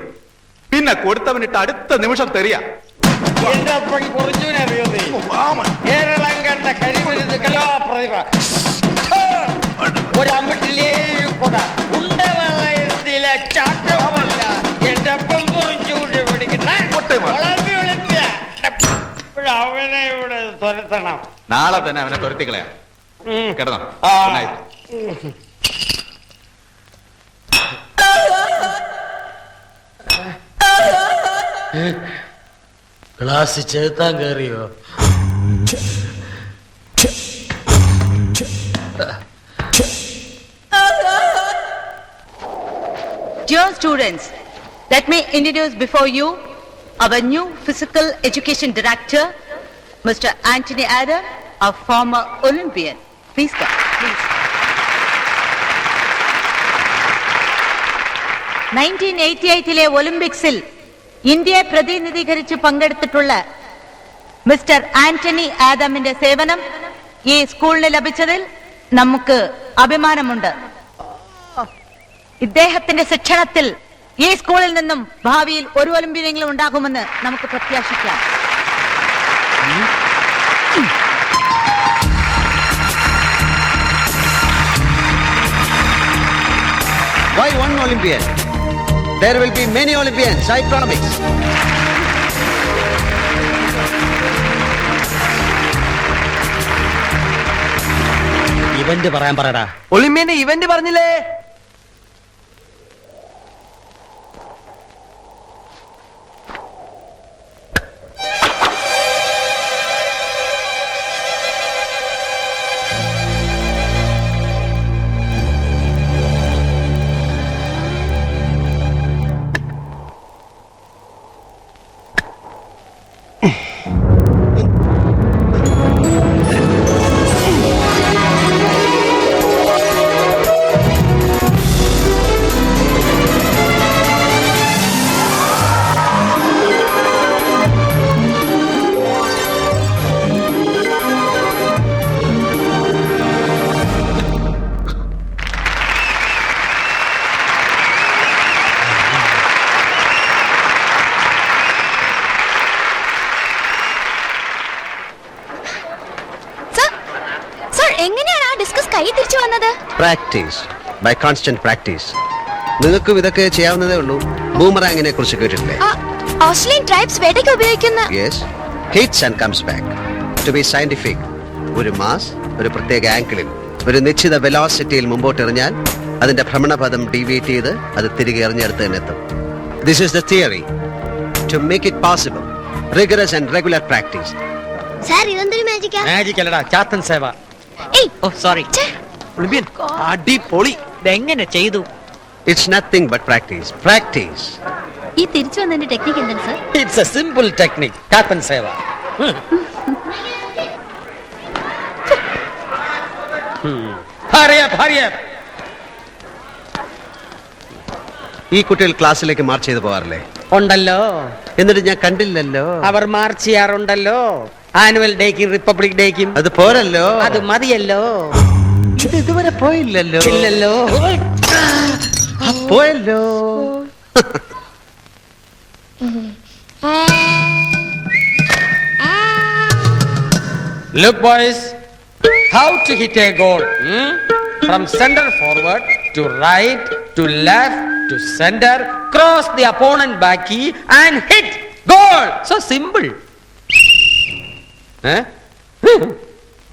[SPEAKER 3] പിന്നെ കൊടുത്തവനിട്ട് അടുത്ത നിമിഷം തെറിയ.
[SPEAKER 10] കേരളം കണ്ട കഴിവരുത് കലാപ്രതിഭ. ഒരമ്പട്ടിലേ കൊട ഉണ്ടവളയത്തിലെ ചാട്ടമല്ല എന്റെ ഒപ്പം കുറിച്ചുകൂടി പിടിക്കുന്ന അവനെ ഇവിടെ തുരത്തണം.
[SPEAKER 11] നാളെ തന്നെ അവനെ തുരത്തിക്കളയാം.
[SPEAKER 10] ഉം.
[SPEAKER 11] കിടന്നോ.
[SPEAKER 10] ആ.
[SPEAKER 11] Good night.
[SPEAKER 10] ക്ലാസ് ചെലുത്താൻ കയറിയോ?
[SPEAKER 5] Dear students, let me introduce before you our new physical education director, Mr. Anthony Adam, a former Olympian. Please come. Please. 1988 ഒളിമ്പിക്സിൽ ഇന്ത്യയെ പ്രതിനിധീകരിച്ച് പങ്കെടുത്തിട്ടുള്ള മിസ്റ്റർ ആന്റണി ആദമിന്റെ സേവനം ഈ സ്കൂളിന് ലഭിച്ചതിൽ നമുക്ക് അഭിമാനമുണ്ട്. ഇദ്ദേഹത്തിന്റെ ശിക്ഷണത്തിൽ ഈ സ്കൂളിൽ നിന്നും ഭാവിയിൽ ഒരു ഒളിമ്പ്യനെങ്കിലും ഉണ്ടാകുമെന്ന് നമുക്ക് പ്രത്യാശിക്കാം.
[SPEAKER 2] Why one Olympian? There will be many Olympians, I promise.
[SPEAKER 10] Event പറയാൻ പറയടാ. ഒളിമ്പ്യന്റെ ഇവന്റ് പറഞ്ഞില്ലേ?
[SPEAKER 6] എങ്ങനെയാണ് ആ ഡിസ്കസ് കൈ തിരിച്ചു വന്നത്?
[SPEAKER 2] Practice, by constant practice. നിങ്ങൾക്കും ഇതൊക്കെ ചെയ്യാവുന്നതേ ഉള്ളൂ. ബൂമറാങ്ങിനെ കുറിച്ച് കേട്ടിട്ടില്ലേ?
[SPEAKER 6] ഓസ്ട്രേലിയൻ ട്രൈബ്സ് വേട്ടയ്ക്ക് ഉപയോഗിക്കുന്ന.
[SPEAKER 2] Yes, hits and comes back. To be scientific, ഒരു മാസ് ഒരു പ്രത്യേക ആംഗിളിൽ ഒരു നിശ്ചിത വെലോസിറ്റിയിൽ മുമ്പോട്ട് എറിഞ്ഞാൽ അതിന്റെ ഭ്രമണപഥം ഡീവിയേറ്റ് ചെയ്ത് അത് തിരികെ എറിഞ്ഞെടുത്ത് തന്നെ എത്തും. This is the theory. To make it possible, rigorous and regular practice.
[SPEAKER 6] Sir ഇതെന്തൊരു മാജിക്കാ?
[SPEAKER 10] മാജിക് അല്ലടാ, ചാത്തൻ സേവ.
[SPEAKER 4] ഓ സോറി. ഒളിമ്പ്യൻ അടിപൊളി. ഇതെങ്ങനെ ചെയ്തു?
[SPEAKER 2] It's nothing but practice. Practice.
[SPEAKER 6] ഈ തിരിച്ചു വന്നതിന്റെ ടെക്നിക്ക് എന്താണ് sir?
[SPEAKER 10] It's a simple technique. Chathan സേവ.
[SPEAKER 2] ഈ കുട്ടികൾ ക്ലാസ്സിലേക്ക് മാർച്ച് ചെയ്ത് പോകാറില്ലേ?
[SPEAKER 10] ഉണ്ടല്ലോ.
[SPEAKER 2] എന്നിട്ട് ഞാൻ കണ്ടില്ലല്ലോ.
[SPEAKER 10] അവർ മാർച്ച് ചെയ്യാറുണ്ടല്ലോ. ആനുവൽ ഡേക്കും റിപ്പബ്ലിക് ഡേക്കും.
[SPEAKER 2] അത് പോരല്ലോ.
[SPEAKER 10] അത് മതിയല്ലോ.
[SPEAKER 2] ഇത് ഇതുവരെ പോയില്ലല്ലോ.
[SPEAKER 10] ഇല്ലല്ലോ.
[SPEAKER 2] പോയല്ലോ.
[SPEAKER 10] Look boys, how to hit a goal. From center forward to right to left to center, cross the opponent back key and hit goal. So simple.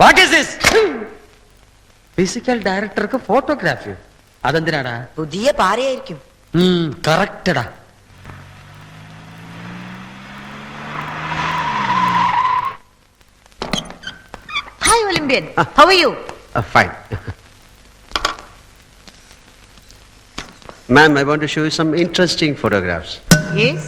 [SPEAKER 10] What is this? Physical director ku photography. അതെന്തിനാടാ?
[SPEAKER 5] പുതിയ പാരയായിരിക്കും.
[SPEAKER 10] കറക്റ്റടാ.
[SPEAKER 5] Hi Olympian, how are you?
[SPEAKER 2] Fine. Ma'am, I want to show you some interesting photographs.
[SPEAKER 5] Yes.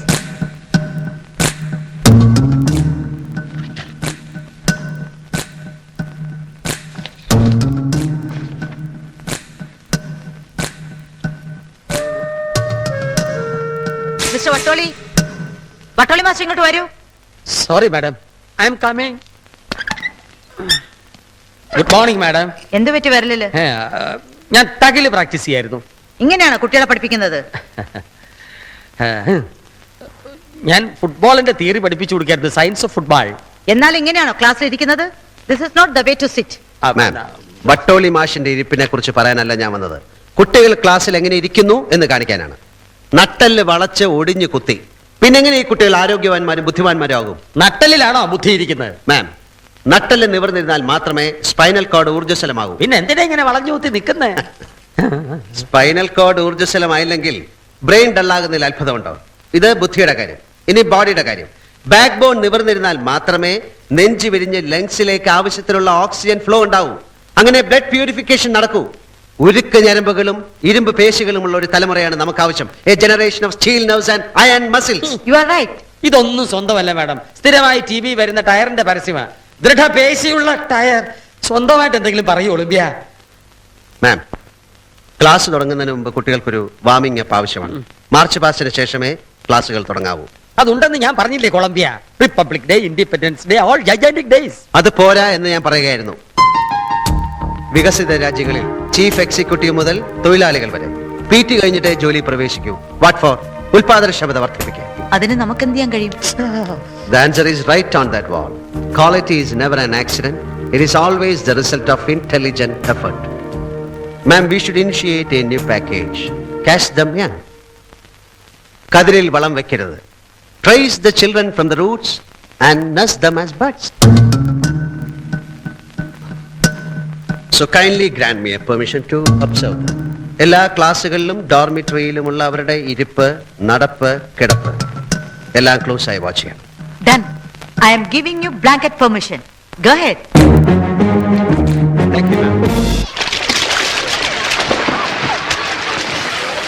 [SPEAKER 5] Mister Vattoli, Vattoli master ഇങ്ങോട്ട് വരൂ.
[SPEAKER 10] Sorry madam, I am coming. Good morning madam.
[SPEAKER 5] എന്ത് പറ്റി വരലില്?
[SPEAKER 10] ഞാൻ തകില് practice ചെയ്യായിരുന്നു.
[SPEAKER 5] ഇങ്ങനെയാണോ കുട്ടികളെ പഠിപ്പിക്കുന്നത്?
[SPEAKER 10] ഞാൻ ഫുട്ബോളിന്റെ തിയറി പഠിപ്പിച്ചു കൊടുക്കായിരുന്നു, സയൻസ് ഓഫ് ഫുട്ബോൾ.
[SPEAKER 5] എന്നാൽ ഇങ്ങനെയാണോ ക്ലാസ്സിൽ ഇരിക്കുന്നത്? This is not the way to sit.
[SPEAKER 2] Ma'am, Vattoli മാഷിന്റെ ഇരിപ്പിനെ കുറിച്ച് പറയാനല്ല ഞാൻ വന്നത്. കുട്ടികൾ ക്ലാസ്സിൽ എങ്ങനെ ഇരിക്കുന്നു എന്ന് കാണിക്കാനാണ്. നട്ടല് വളച്ച് ഒടിഞ്ഞു കുത്തി പിന്നെങ്ങനെ ഈ കുട്ടികൾ ആരോഗ്യവാന്മാരും ബുദ്ധിമാന്മാരും ആകും?
[SPEAKER 10] നട്ടലിലാണോ ബുദ്ധി ഇരിക്കുന്നത്?
[SPEAKER 2] മാം, നട്ടല് നിവർന്നിരുന്നാൽ മാത്രമേ സ്പൈനൽ കോഡ് ഊർജ്ജസ്വലമാകൂ.
[SPEAKER 10] പിന്നെ എന്തിനാ ഇങ്ങനെ വളഞ്ഞു കൂത്തി നിൽക്കുന്നേ?
[SPEAKER 2] സ്പൈനൽ കോഡ് ഊർജ്ജസ്വലമായില്ലെങ്കിൽ ബ്രെയിൻ ഡള്ളാകുന്നതിൽ അത്ഭുതമുണ്ടോ? ഇത് ബുദ്ധിയുടെ കാര്യം. ഇനി ബോഡിയുടെ കാര്യം. ബാക്ക് ബോൺ നിവർന്നിരുന്നാൽ മാത്രമേ നെഞ്ചു വിരിഞ്ഞ് ലങ്സിലേക്ക് ആവശ്യത്തിനുള്ള ഓക്സിജൻ ഫ്ലോ ഉണ്ടാവൂ. അങ്ങനെ ബ്ലഡ് പ്യൂരിഫിക്കേഷൻ നടക്കൂ. ഉരുക്ക് ഞരമ്പുകളും ഇരുമ്പ് പേശികളുമുള്ള ഒരു തലമുറയാണ് നമുക്ക് ആവശ്യം. A generation of steel nerves and iron muscles.
[SPEAKER 5] You are right.
[SPEAKER 10] ഇതൊന്നും സ്വന്തമല്ല മാഡം. സ്ഥിരമായി TV വരുന്ന ടയറിന്റെ പരസ്യമാണ്. ദൃഢപേശിയുള്ള ടയർ. സ്വന്തമായിട്ട് എന്തെങ്കിലും പറയൂ ഒളിമ്പ്യ.
[SPEAKER 2] മാം, ക്ലാസ് തുടങ്ങുന്നതിന് മുമ്പ് കുട്ടികൾക്കൊരു വാമിംഗ് അപ്പ് ആവശ്യമാണ്. മാർച്ച് പാസ്റ്റിന് ശേഷമേ ക്ലാസുകൾ തുടങ്ങാവൂ.
[SPEAKER 10] അതുണ്ടെന്ന് ഞാൻ പറഞ്ഞില്ലേ Columbia. Republic day, independence day, all gigantic days.
[SPEAKER 2] അത് പോരാ എന്ന് ഞാൻ പറയുകയായിരുന്നു. വികസിത രാജ്യങ്ങളിൽ ചീഫ് എക്സിക്യൂട്ടീവ് മുതൽ തൊഴിലാളികൾ വരെ PT കഴിഞ്ഞിട്ടേ ജോലി പ്രവേശിക്കൂ. What four? ഉൽപാദനക്ഷമത വർദ്ധിപ്പിക്കുക.
[SPEAKER 5] അതിന് നമുക്ക് എന്ത് ചെയ്യാൻ കഴിയും?
[SPEAKER 2] The answer is right on that wall. Quality is never an accident. It is always the result of intelligent effort. Ma'am, we should initiate a new package. Catch them young. കതിരിൽ വളം വെക്കരുത്. Trace the children from the roots and nurse them as buds. So kindly grant me a permission to observe them. എല്ലാ ക്ലാസ്സുകളിലും ഡോർമിറ്ററിയിലുമുള്ള അവരുടെ ഇരിപ്പ്, നടപ്പ്, കിടപ്പ് എല്ലാം close ആയി watch ചെയ്യാം.
[SPEAKER 5] Done. I am giving you blanket permission. Go ahead.
[SPEAKER 2] Thank you, ma'am.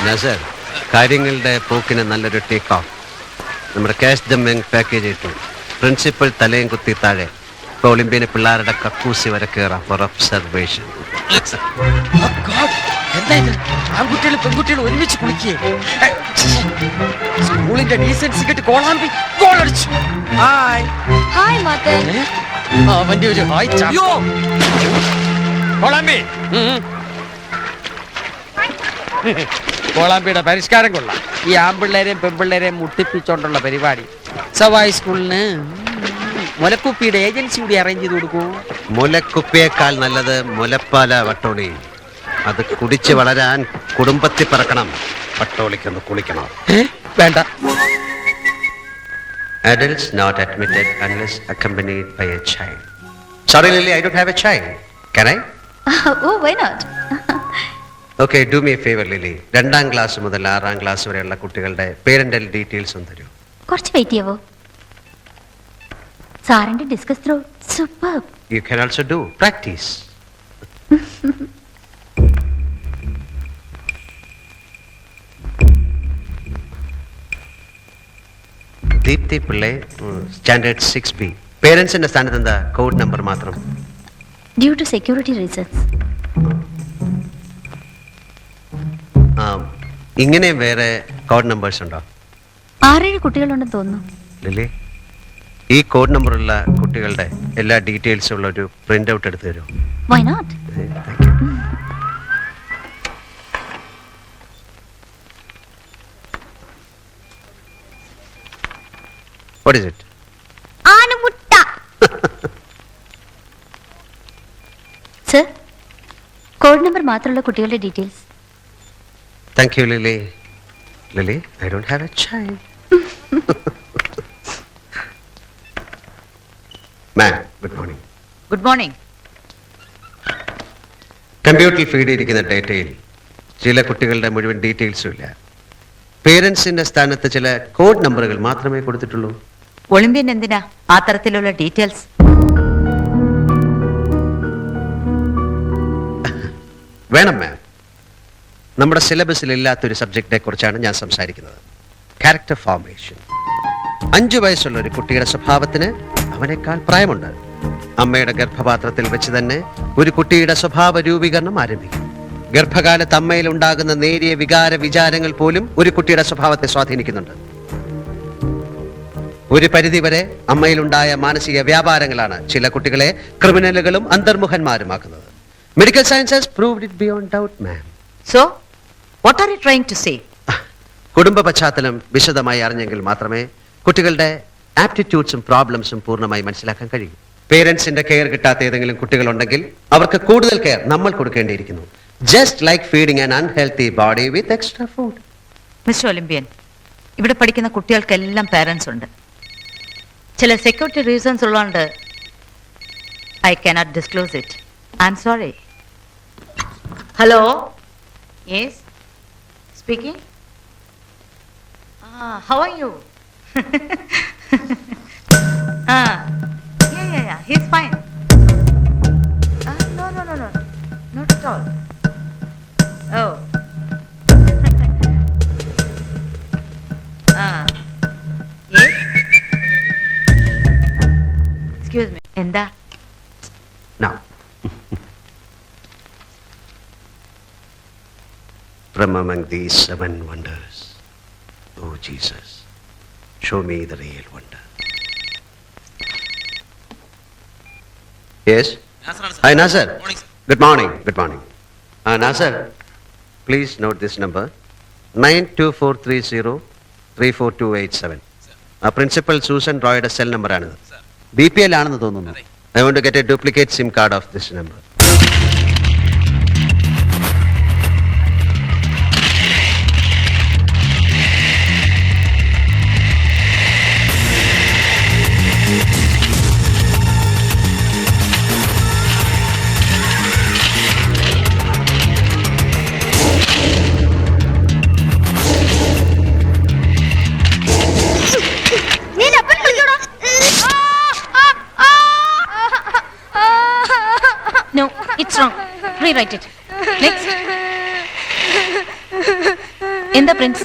[SPEAKER 2] Nasar, കാര്യങ്ങളുടെ പോക്കിന് നല്ലൊരു ടേക്ക് ഓഫ്. നമ്മുടെ ക്യാഷ് ദം യങ് പാക്കേജ് ഇട്ടു. പ്രിൻസിപ്പൽ തലയും കുത്തി താഴെ. ഇപ്പൊ ഒളിമ്പ്യന് പിള്ളേരുടെ കക്കൂസി വരെ കയറാം ഫോർ ഒബ്സർവേഷൻ.
[SPEAKER 10] എന്താ ഇത്? ആൺകുട്ടികളും പെൺകുട്ടികളും ഒരുമിച്ച് കുളിക്കേ? സ്കൂളിന്റെ ഡീസൻസി കെട്ട് കോളാമ്പി ഗോളടിച്ചു. ഹായ്.
[SPEAKER 6] Hi mother.
[SPEAKER 10] അവന്റെ ഒരു ഹായ് ചായോ. കോളാമ്പി. കോളാമ്പിയുടെ പരിഷ്കാരം കൊള്ളാം. ഈ ആൺപിള്ളേരെയും പെൺപിള്ളേരെയും മുട്ടിപ്പിച്ചോണ്ടുള്ള പരിപാടി. സവായി സ്കൂളിന് മുലക്കുപ്പിയുടെ ഏജൻസി കൂടി അറേഞ്ച് ചെയ്ത് കൊടുക്കൂ.
[SPEAKER 2] മുലക്കുപ്പിയേക്കാൾ നല്ലത് മുലപ്പാല വട്ടോളി. അത് കുടിച്ച് വളരാൻ കുടുംബത്തിൽ പറക്കണം. വട്ടോളിക്കൊന്ന് കുളിക്കണം.
[SPEAKER 10] വേണ്ട.
[SPEAKER 2] Adults not admitted unless accompanied by a child. Sorry Lily, I don't have a child. Can I?
[SPEAKER 6] Oh, why not?
[SPEAKER 2] Okay, do me a favor Lily. 2ാം class മുതൽ 6ാം ക്ലാസ് വരെയുള്ള കുട്ടികളുടെ പേരന്റൽ ഡീറ്റെയിൽസ് ഒന്ന് തരൂ.
[SPEAKER 6] കുറച്ച് വെയിറ്റ് ചെയ്യവോ? സാറിന്റെ discus throw super.
[SPEAKER 2] You can also do practice. Deepthi Pillai, standard 6B. പേരൻസിന്റെ സ്ഥാനത്ത് എന്താ കോഡ് നമ്പർ മാത്രം?
[SPEAKER 6] Due to security reasons.
[SPEAKER 2] ഇങ്ങനെ വേറെ കോഡ് നമ്പേഴ്സ് ഉണ്ടോ?
[SPEAKER 6] 6-7 കുട്ടികളുണ്ടെന്ന് തോന്നുന്നു.
[SPEAKER 2] ലിലി, ഈ കോഡ് നമ്പറുള്ള കുട്ടികളുടെ എല്ലാ ഡീറ്റെയിൽസും ഉള്ള ഒരു പ്രിന്റ് ഔട്ട് എടുത്തു തരുമോ?
[SPEAKER 6] Why not?
[SPEAKER 2] What is it?
[SPEAKER 6] ആനമുട്ട. സർ, കോഡ് നമ്പർ മാത്രമുള്ള കുട്ടികളുടെ details.
[SPEAKER 2] Thank you, Lily. Lily, I don't have a child. Ma'am, good morning.
[SPEAKER 5] Good morning.
[SPEAKER 2] കമ്പ്യൂട്ടറിൽ ഫീഡ് ചെയ്തിരിക്കുന്ന ഡേറ്റയിൽ ചില കുട്ടികളുടെ മുഴുവൻ ഡീറ്റെയിൽസും ഇല്ല. പേരൻസിന്റെ സ്ഥാനത്ത് ചില കോഡ് നമ്പറുകൾ മാത്രമേ കൊടുത്തിട്ടുള്ളൂ.
[SPEAKER 5] ഒളിമ്പ്യൻ എന്തിനാ ആ തരത്തിലുള്ള ഡീറ്റെയിൽസ്?
[SPEAKER 2] വേണം മാം. നമ്മുടെ സിലബസിൽ ഇല്ലാത്തൊരു സബ്ജക്റ്റിനെ കുറിച്ചാണ് ഞാൻ സംസാരിക്കുന്നത്. Character formation. 5 വയസ്സുള്ള ഒരു കുട്ടിയുടെ സ്വഭാവത്തിന് അവനേക്കാൾ പ്രായമുണ്ട്. അമ്മയുടെ ഗർഭപാത്രത്തിൽ വെച്ച് തന്നെ ഒരു കുട്ടിയുടെ സ്വഭാവ രൂപീകരണം ആരംഭിക്കും. ഗർഭകാലത്ത് അമ്മയിൽ ഉണ്ടാകുന്ന നേരിയ വികാര വിചാരങ്ങൾ പോലും ഒരു കുട്ടിയുടെ സ്വഭാവത്തെ സ്വാധീനിക്കുന്നുണ്ട്. ഒരു പരിധിവരെ അമ്മയിലുണ്ടായ മാനസിക വ്യാപാരങ്ങളാണ് ചില കുട്ടികളെ ക്രിമിനലുകളും അന്തർമുഖന്മാരുമാക്കുന്നത്. Medical science has proved it beyond doubt, ma'am.
[SPEAKER 5] So, what are you trying to say?
[SPEAKER 2] കുടുംബ പശ്ചാത്തലം വിശദമായി അറിഞ്ഞെങ്കിൽ മാത്രമേ കുട്ടികളുടെ ആപ്റ്റിറ്റ്യൂഡ്സും പ്രോബ്ലംസും പൂർണ്ണമായി മനസ്സിലാക്കാൻ കഴിയും. പേരൻസിന്റെ കെയർ കിട്ടാത്ത ഏതെങ്കിലും കുട്ടികളുണ്ടെങ്കിൽ അവർക്ക് കൂടുതൽ കെയർ നമ്മൾ കൊടുക്കേണ്ടിയിരിക്കുന്നു. Just like feeding an unhealthy body with extra food.
[SPEAKER 5] Mister Olympian, ഇവിടെ പഠിക്കുന്ന കുട്ടികൾക്കെല്ലാം പാരൻസ് ഉണ്ട്. ചില സെക്യൂരിറ്റി റീസൺസ് ഉള്ളതുകൊണ്ട് I cannot disclose it. I'm sorry. Hello? Yes? Speaking? How are you? Yeah. He's fine. No. Not at all. Oh. Yes? Excuse me. എന്താ?
[SPEAKER 2] Now, from among these 7 wonders, oh Jesus, show me the real wonder. Yes? Hi, Nasser. Good morning. Nasser, please note this number, 92430-34287. Principal Susan Royയുടെ cell നമ്പറാണിത്. BPL ആണെന്ന് തോന്നുന്നു. I want to get a duplicate SIM card of this number.
[SPEAKER 6] No, it's wrong. Rewrite it. Next. എന്താ Prince?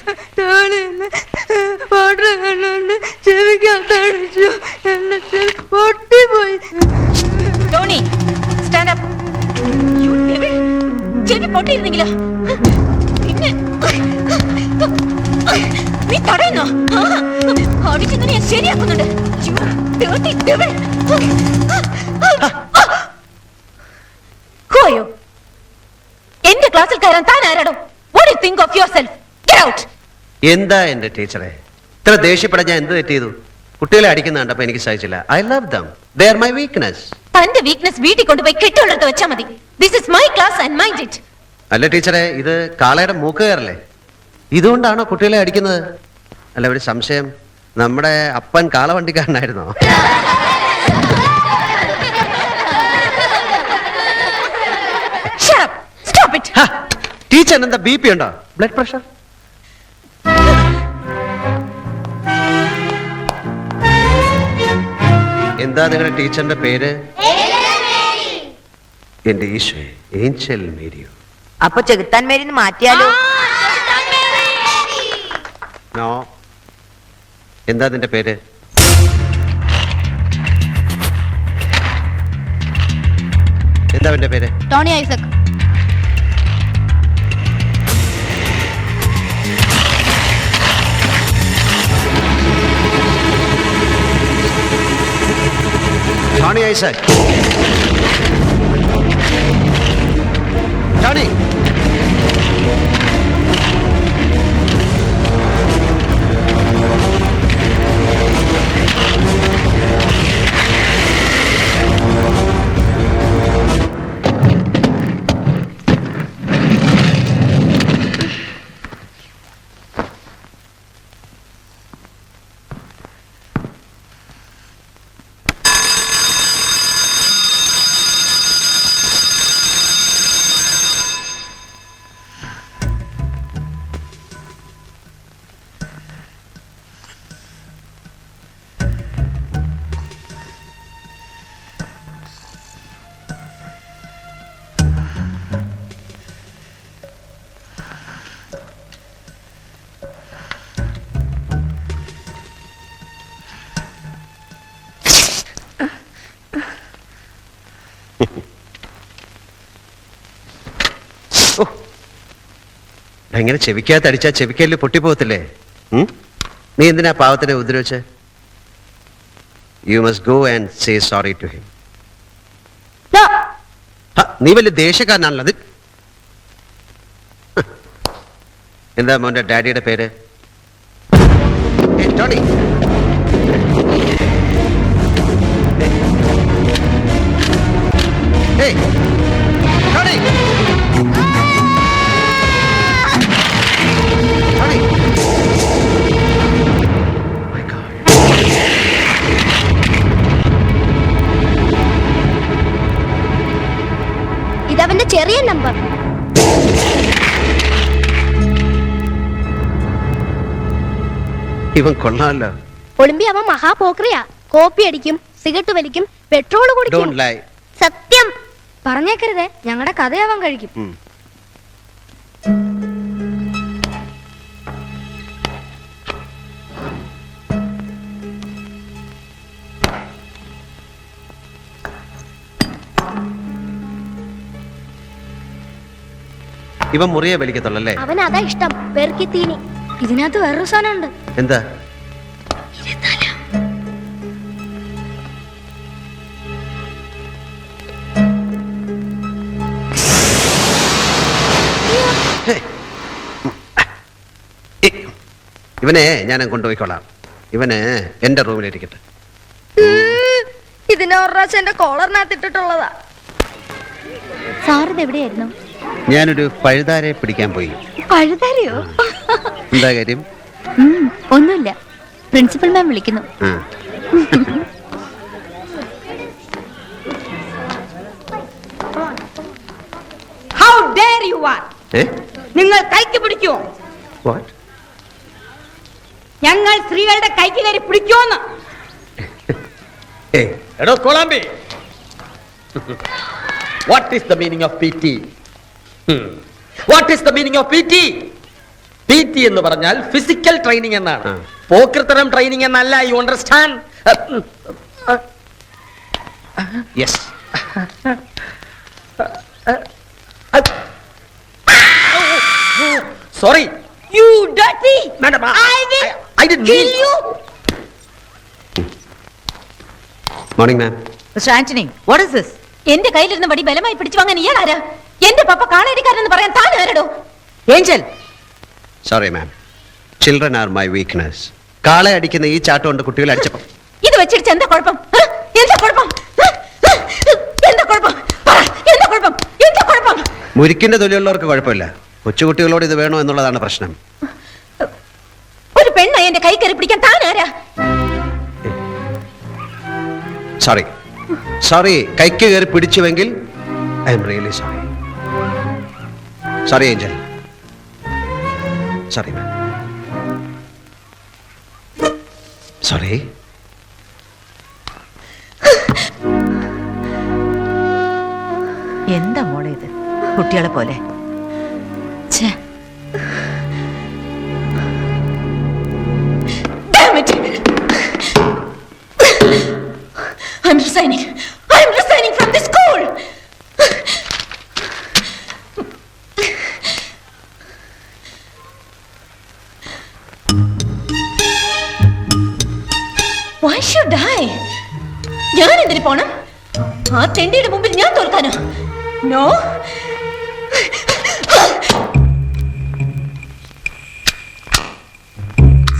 [SPEAKER 6] Tony, stand up. ചെവി പൊട്ടിയിരുന്നെങ്കിലോ? പിന്നെ നീ തടയുന്നോ? അടിച്ചു ഞാൻ ശരിയാക്കുന്നുണ്ട്. എന്റെ ക്ലാസ്സിൽ കയറാൻ താൻ ആരാടോ? What do you think of yourself? Get out!
[SPEAKER 2] എന്താ എന്റെ ടീച്ചറെ ഇത്ര ദേഷ്യപ്പെടാൻ ഞാൻ എന്ത് തെറ്റ് ചെയ്തു? കുട്ടികളെ അടിക്കുന്ന കണ്ടപ്പോ എനിക്ക് സഹിച്ചില്ല. I love them. They are my weakness.
[SPEAKER 6] തന്റെ വീക്ക്നെസ് വീട്ടിൽ കൊണ്ടുപോയി കെട്ടുള്ളിടത്ത് വെച്ചാൽ മതി. This is my class and mind it.
[SPEAKER 2] അല്ല ടീച്ചറെ, ഇത് കാളയുടെ മൂക്ക് കയറല്ലേ? ഇതുകൊണ്ടാണോ കുട്ടികളെ അടിക്കുന്നത്? അല്ല, ഒരു സംശയം, നമ്മുടെ അപ്പൻ കാളവണ്ടിക്കാരനായിരുന്നോ?
[SPEAKER 6] Shut up! Stop it!
[SPEAKER 2] Teacher എന്താ BP ഉണ്ടോ? Blood pressure? എന്താ നിങ്ങളുടെ ടീച്ചറിന്റെ പേര്? എന്റെ ഈശോ, ഏഞ്ചൽ മേരിയോ.
[SPEAKER 5] അപ്പൊ ചെകുത്താൻ മേരിന്ന് മാറ്റിയാലോ?
[SPEAKER 2] നോ. എന്താ നിന്റെ പേര്? എന്താ അവന്റെ പേര്?
[SPEAKER 6] Tony Isaac.
[SPEAKER 2] Tony Isaac. Tony. എങ്ങനെ ചെവിക്കകത്ത് അടിച്ചാ ചെവിക്കല്ല് പൊട്ടിപ്പോകത്തില്ലേ? നീ എന്തിനാ പാവത്തിനെ ഉപദ്രവിച്ച്? You must go and say sorry to him. നീ വലിയ ദേഷ്യക്കാരനാണല്ലോ. അത് എന്താ മോന്റെ ഡാഡിയുടെ പേര്? ടോണി. ടോണി. ഇവൻ കൊള്ളാമല്ലോ.
[SPEAKER 6] ഒളിമ്പി അവൻ മഹാപോക്രിയാ. കോപ്പി അടിക്കും, സിഗരറ്റ് വലിക്കും, പെട്രോൾ കുടിക്കും.
[SPEAKER 2] Don't lie.
[SPEAKER 6] സത്യം പറഞ്ഞേക്കരുതേ, ഞങ്ങളുടെ കഥയാവാൻ കഴിക്കും.
[SPEAKER 2] ഇവൻ മുറിയെ വലിക്കത്തുള്ളല്ലേ?
[SPEAKER 6] അവൻ അതാ ഇഷ്ടം, പെർക്കി തീനി. ഇതിനകത്ത് വേറൊരു സാധനം ഉണ്ട്.
[SPEAKER 2] എന്താ? ഇവനെ ഞാൻ കൊണ്ടുപോയിക്കോളാം. ഇവന് എന്റെ റൂമിലിരിക്കട്ടെ.
[SPEAKER 6] ഇതിനെ ഒരു പ്രാവശ്യം എന്റെ കോളറിനകത്ത് ഇട്ടിട്ടുള്ളതാ. സാറിത് എവിടെയായിരുന്നു?
[SPEAKER 2] ഞാനൊരു പഴുതാരെ പിടിക്കാൻ പോയി.
[SPEAKER 6] പഴുതാരയോ?
[SPEAKER 2] എന്താ കാര്യം?
[SPEAKER 6] ഒന്നുമില്ല, പ്രിൻസിപ്പൽ മാം വിളിക്കുന്നു.
[SPEAKER 5] How dare you are? നിങ്ങൾ കൈക്ക് പിടിക്കോ? ഞങ്ങൾ സ്ത്രീകളുടെ കൈക്ക് കയറി പിടിക്കോന്ന്?
[SPEAKER 10] എടോ കൊളാമ്പി, what is the meaning of PT? What is the meaning of PT? PT എന്ന് പറഞ്ഞാൽ ഫിസിക്കൽ ട്രെയിനിങ് എന്നാണ്, പോക്കർത്തരം ട്രെയിനിങ് എന്നല്ല. You understand?
[SPEAKER 2] Yes.
[SPEAKER 10] Sorry.
[SPEAKER 5] You dirty!
[SPEAKER 10] Madam, I didn't
[SPEAKER 5] kill
[SPEAKER 10] mean.
[SPEAKER 5] you!
[SPEAKER 2] Morning ma'am.
[SPEAKER 5] Mr. Anthony, what is this?
[SPEAKER 6] എന്റെ കയ്യിലിരുന്ന വടി ബലമായി പിടിച്ചു വാങ്ങാൻ ഇയാളാരാ? എന്റെ പപ്പ കാണേരിക്കാരെന്ന് പറയാൻ താൻ ആരടോ?
[SPEAKER 5] Angel,
[SPEAKER 2] sorry ma'am, children are my weakness. കാളെ അടിക്കുന്ന ഈ ചാട്ടം കൊണ്ട് കുട്ടികളെ അടിച്ചപ്പം
[SPEAKER 6] ഇത് വെച്ചിടിച്ച് എന്താ കുഴപ്പം? എന്താ കുഴപ്പം? എന്താ കുഴപ്പം? എന്താ കുഴപ്പം? എന്താ കുഴപ്പം?
[SPEAKER 2] മുരിക്കിന്റെ തൊലിയുള്ളവർക്ക് കുഴപ്പമില്ല, കൊച്ചുകുട്ടികളോട് ഇത് വേണോ എന്നുള്ളതാണ് പ്രശ്നം.
[SPEAKER 6] ഒരു പെണ്ണ എന്റെ കൈ കയറി പിടിക്കാൻ താൻ ആരാ?
[SPEAKER 2] സോറി സോറി, കൈക്ക് കയറി പിടിച്ചുവെങ്കിൽ I am really sorry. Sorry Angel. Sorry ma'am. Sorry.
[SPEAKER 5] എന്താ മോളെ ഇത്, കുട്ടികളെ പോലെ?
[SPEAKER 6] Damn it! I'm resigning. I'm resigning from this school. Why should I? ഞാൻ എന്തിനു പോണം? ആ തെണ്ടിയുടെ മുമ്പിൽ ഞാൻ തോൽക്കാനോ? No.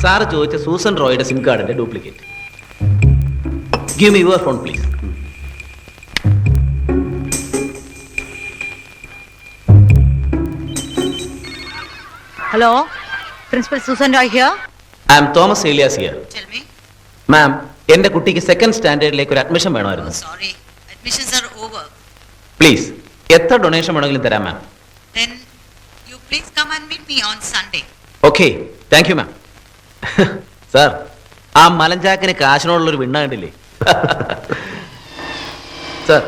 [SPEAKER 4] സാറ് ചോദിച്ച സൂസൻ റോയുടെ സിം കാർഡിന്റെ duplicate. Give me your phone please.
[SPEAKER 5] Hello, Principal Susan Roy here.
[SPEAKER 4] I am Thomas Elias here.
[SPEAKER 5] Tell me.
[SPEAKER 4] Ma'am, എന്റെ കുട്ടിക്ക് സെക്കൻഡ് സ്റ്റാൻഡേർഡിലേക്ക് ഒരു അഡ്മിഷൻ വേണമായിരുന്നു.
[SPEAKER 5] Sorry, admissions are over.
[SPEAKER 4] Please, എത്ര ഡൊണേഷൻ വേണമെങ്കിലും തരാം മാം.
[SPEAKER 5] Then you please come and meet me on Sunday.
[SPEAKER 4] Okay, thank you ma'am. Sir, ആ മലഞ്ചാക്കിന് കാശിനോടുള്ളൊരു വിണ്ണ കണ്ടില്ലേ? Sir,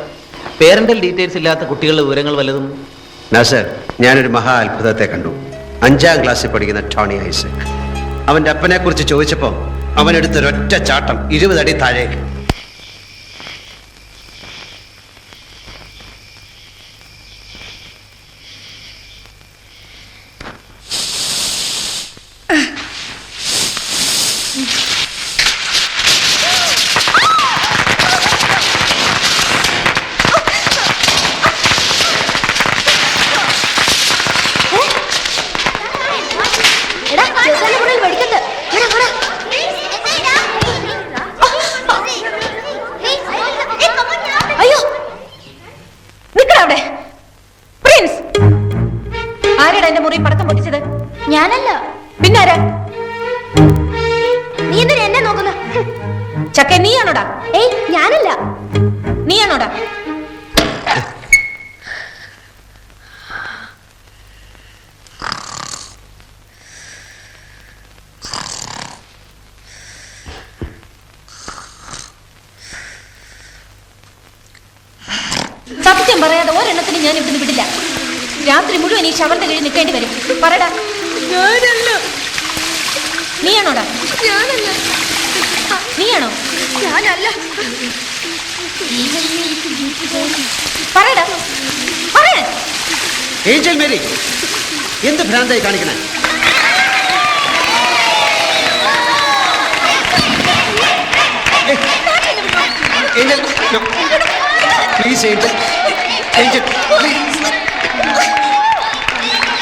[SPEAKER 4] parental details ഇല്ലാത്ത കുട്ടികളുടെ വിവരങ്ങൾ വല്ലതും?
[SPEAKER 2] നാസർ, ഞാനൊരു മഹാ അത്ഭുതത്തെ കണ്ടു. 5ാം ക്ലാസ്സിൽ പഠിക്കുന്ന ടോണി ഐസക്. അവന്റെ അപ്പനെ കുറിച്ച് ചോദിച്ചപ്പോൾ അവനെടുത്തൊരൊറ്റ ചാട്ടം 20 അടി താഴേക്ക്.
[SPEAKER 6] എടാ, ചെറുക്കന്റെ മുന്നിൽ വെടിക്കരുത്. എടാ, എടാ. അയ്യോ, നിക്കടാ അവിടെ. പ്രിൻസ്, ആരാടാ എന്റെ മുറി പടക്കം പൊട്ടിച്ചത്? ഞാനല്ല. പിന്നാരാ? നീ എന്തിനാ എന്നെ നോക്കുന്ന? ചക്ക, നീയാണോടാ? ഏയ്, ഞാനല്ല. നീയാണോടാ? ഞാൻ ഇവിടുന്ന് വിടില്ല. രാത്രി മുഴുവൻ ഈ ശവറിന്റെ കീഴിൽ നിൽക്കേണ്ടി വരും. പറടാ.
[SPEAKER 12] ഞാനല്ല.
[SPEAKER 6] നീയാണോടാ?
[SPEAKER 12] ഞാനല്ല.
[SPEAKER 6] നീയാണോ?
[SPEAKER 12] ഞാനല്ല.
[SPEAKER 6] പറയടാ, പറയാൻ.
[SPEAKER 2] ഏഞ്ചൽ മേരി, എന്ത് ഭ്രാന്തായി കാണിക്കണേ? ഏഞ്ചൽ, പ്ലീസ് ഏഞ്ചൽ, ഏഞ്ചൽ,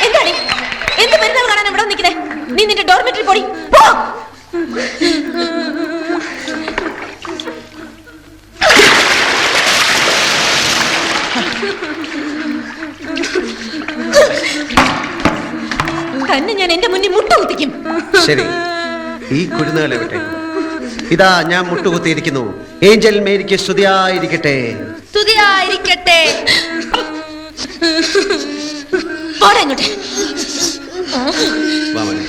[SPEAKER 6] എന്താണ് എന്ത് പെരുന്നാൾ കാണാൻ ഇവിടെ നിൽക്കുന്നേ? നീ നിന്റെ ഡോർമെറ്ററി പോടി. പോ. തന്നെ ഞാൻ എന്റെ മുന്നിൽ മുട്ടുകുത്തിക്കും.
[SPEAKER 2] ശരി, ഈ കുരുന്നുകളെ വിട്ടെ. ഇതാ ഞാൻ മുട്ടുകുത്തിയിരിക്കുന്നു. ഏഞ്ചൽ മേരിക്ക് സ്തുതിയായിരിക്കട്ടെ.
[SPEAKER 12] സ്തുതിയായിരിക്കട്ടെ.
[SPEAKER 6] പോടാ ഇങ്ങോട്ട്.
[SPEAKER 2] വാ മോനെ.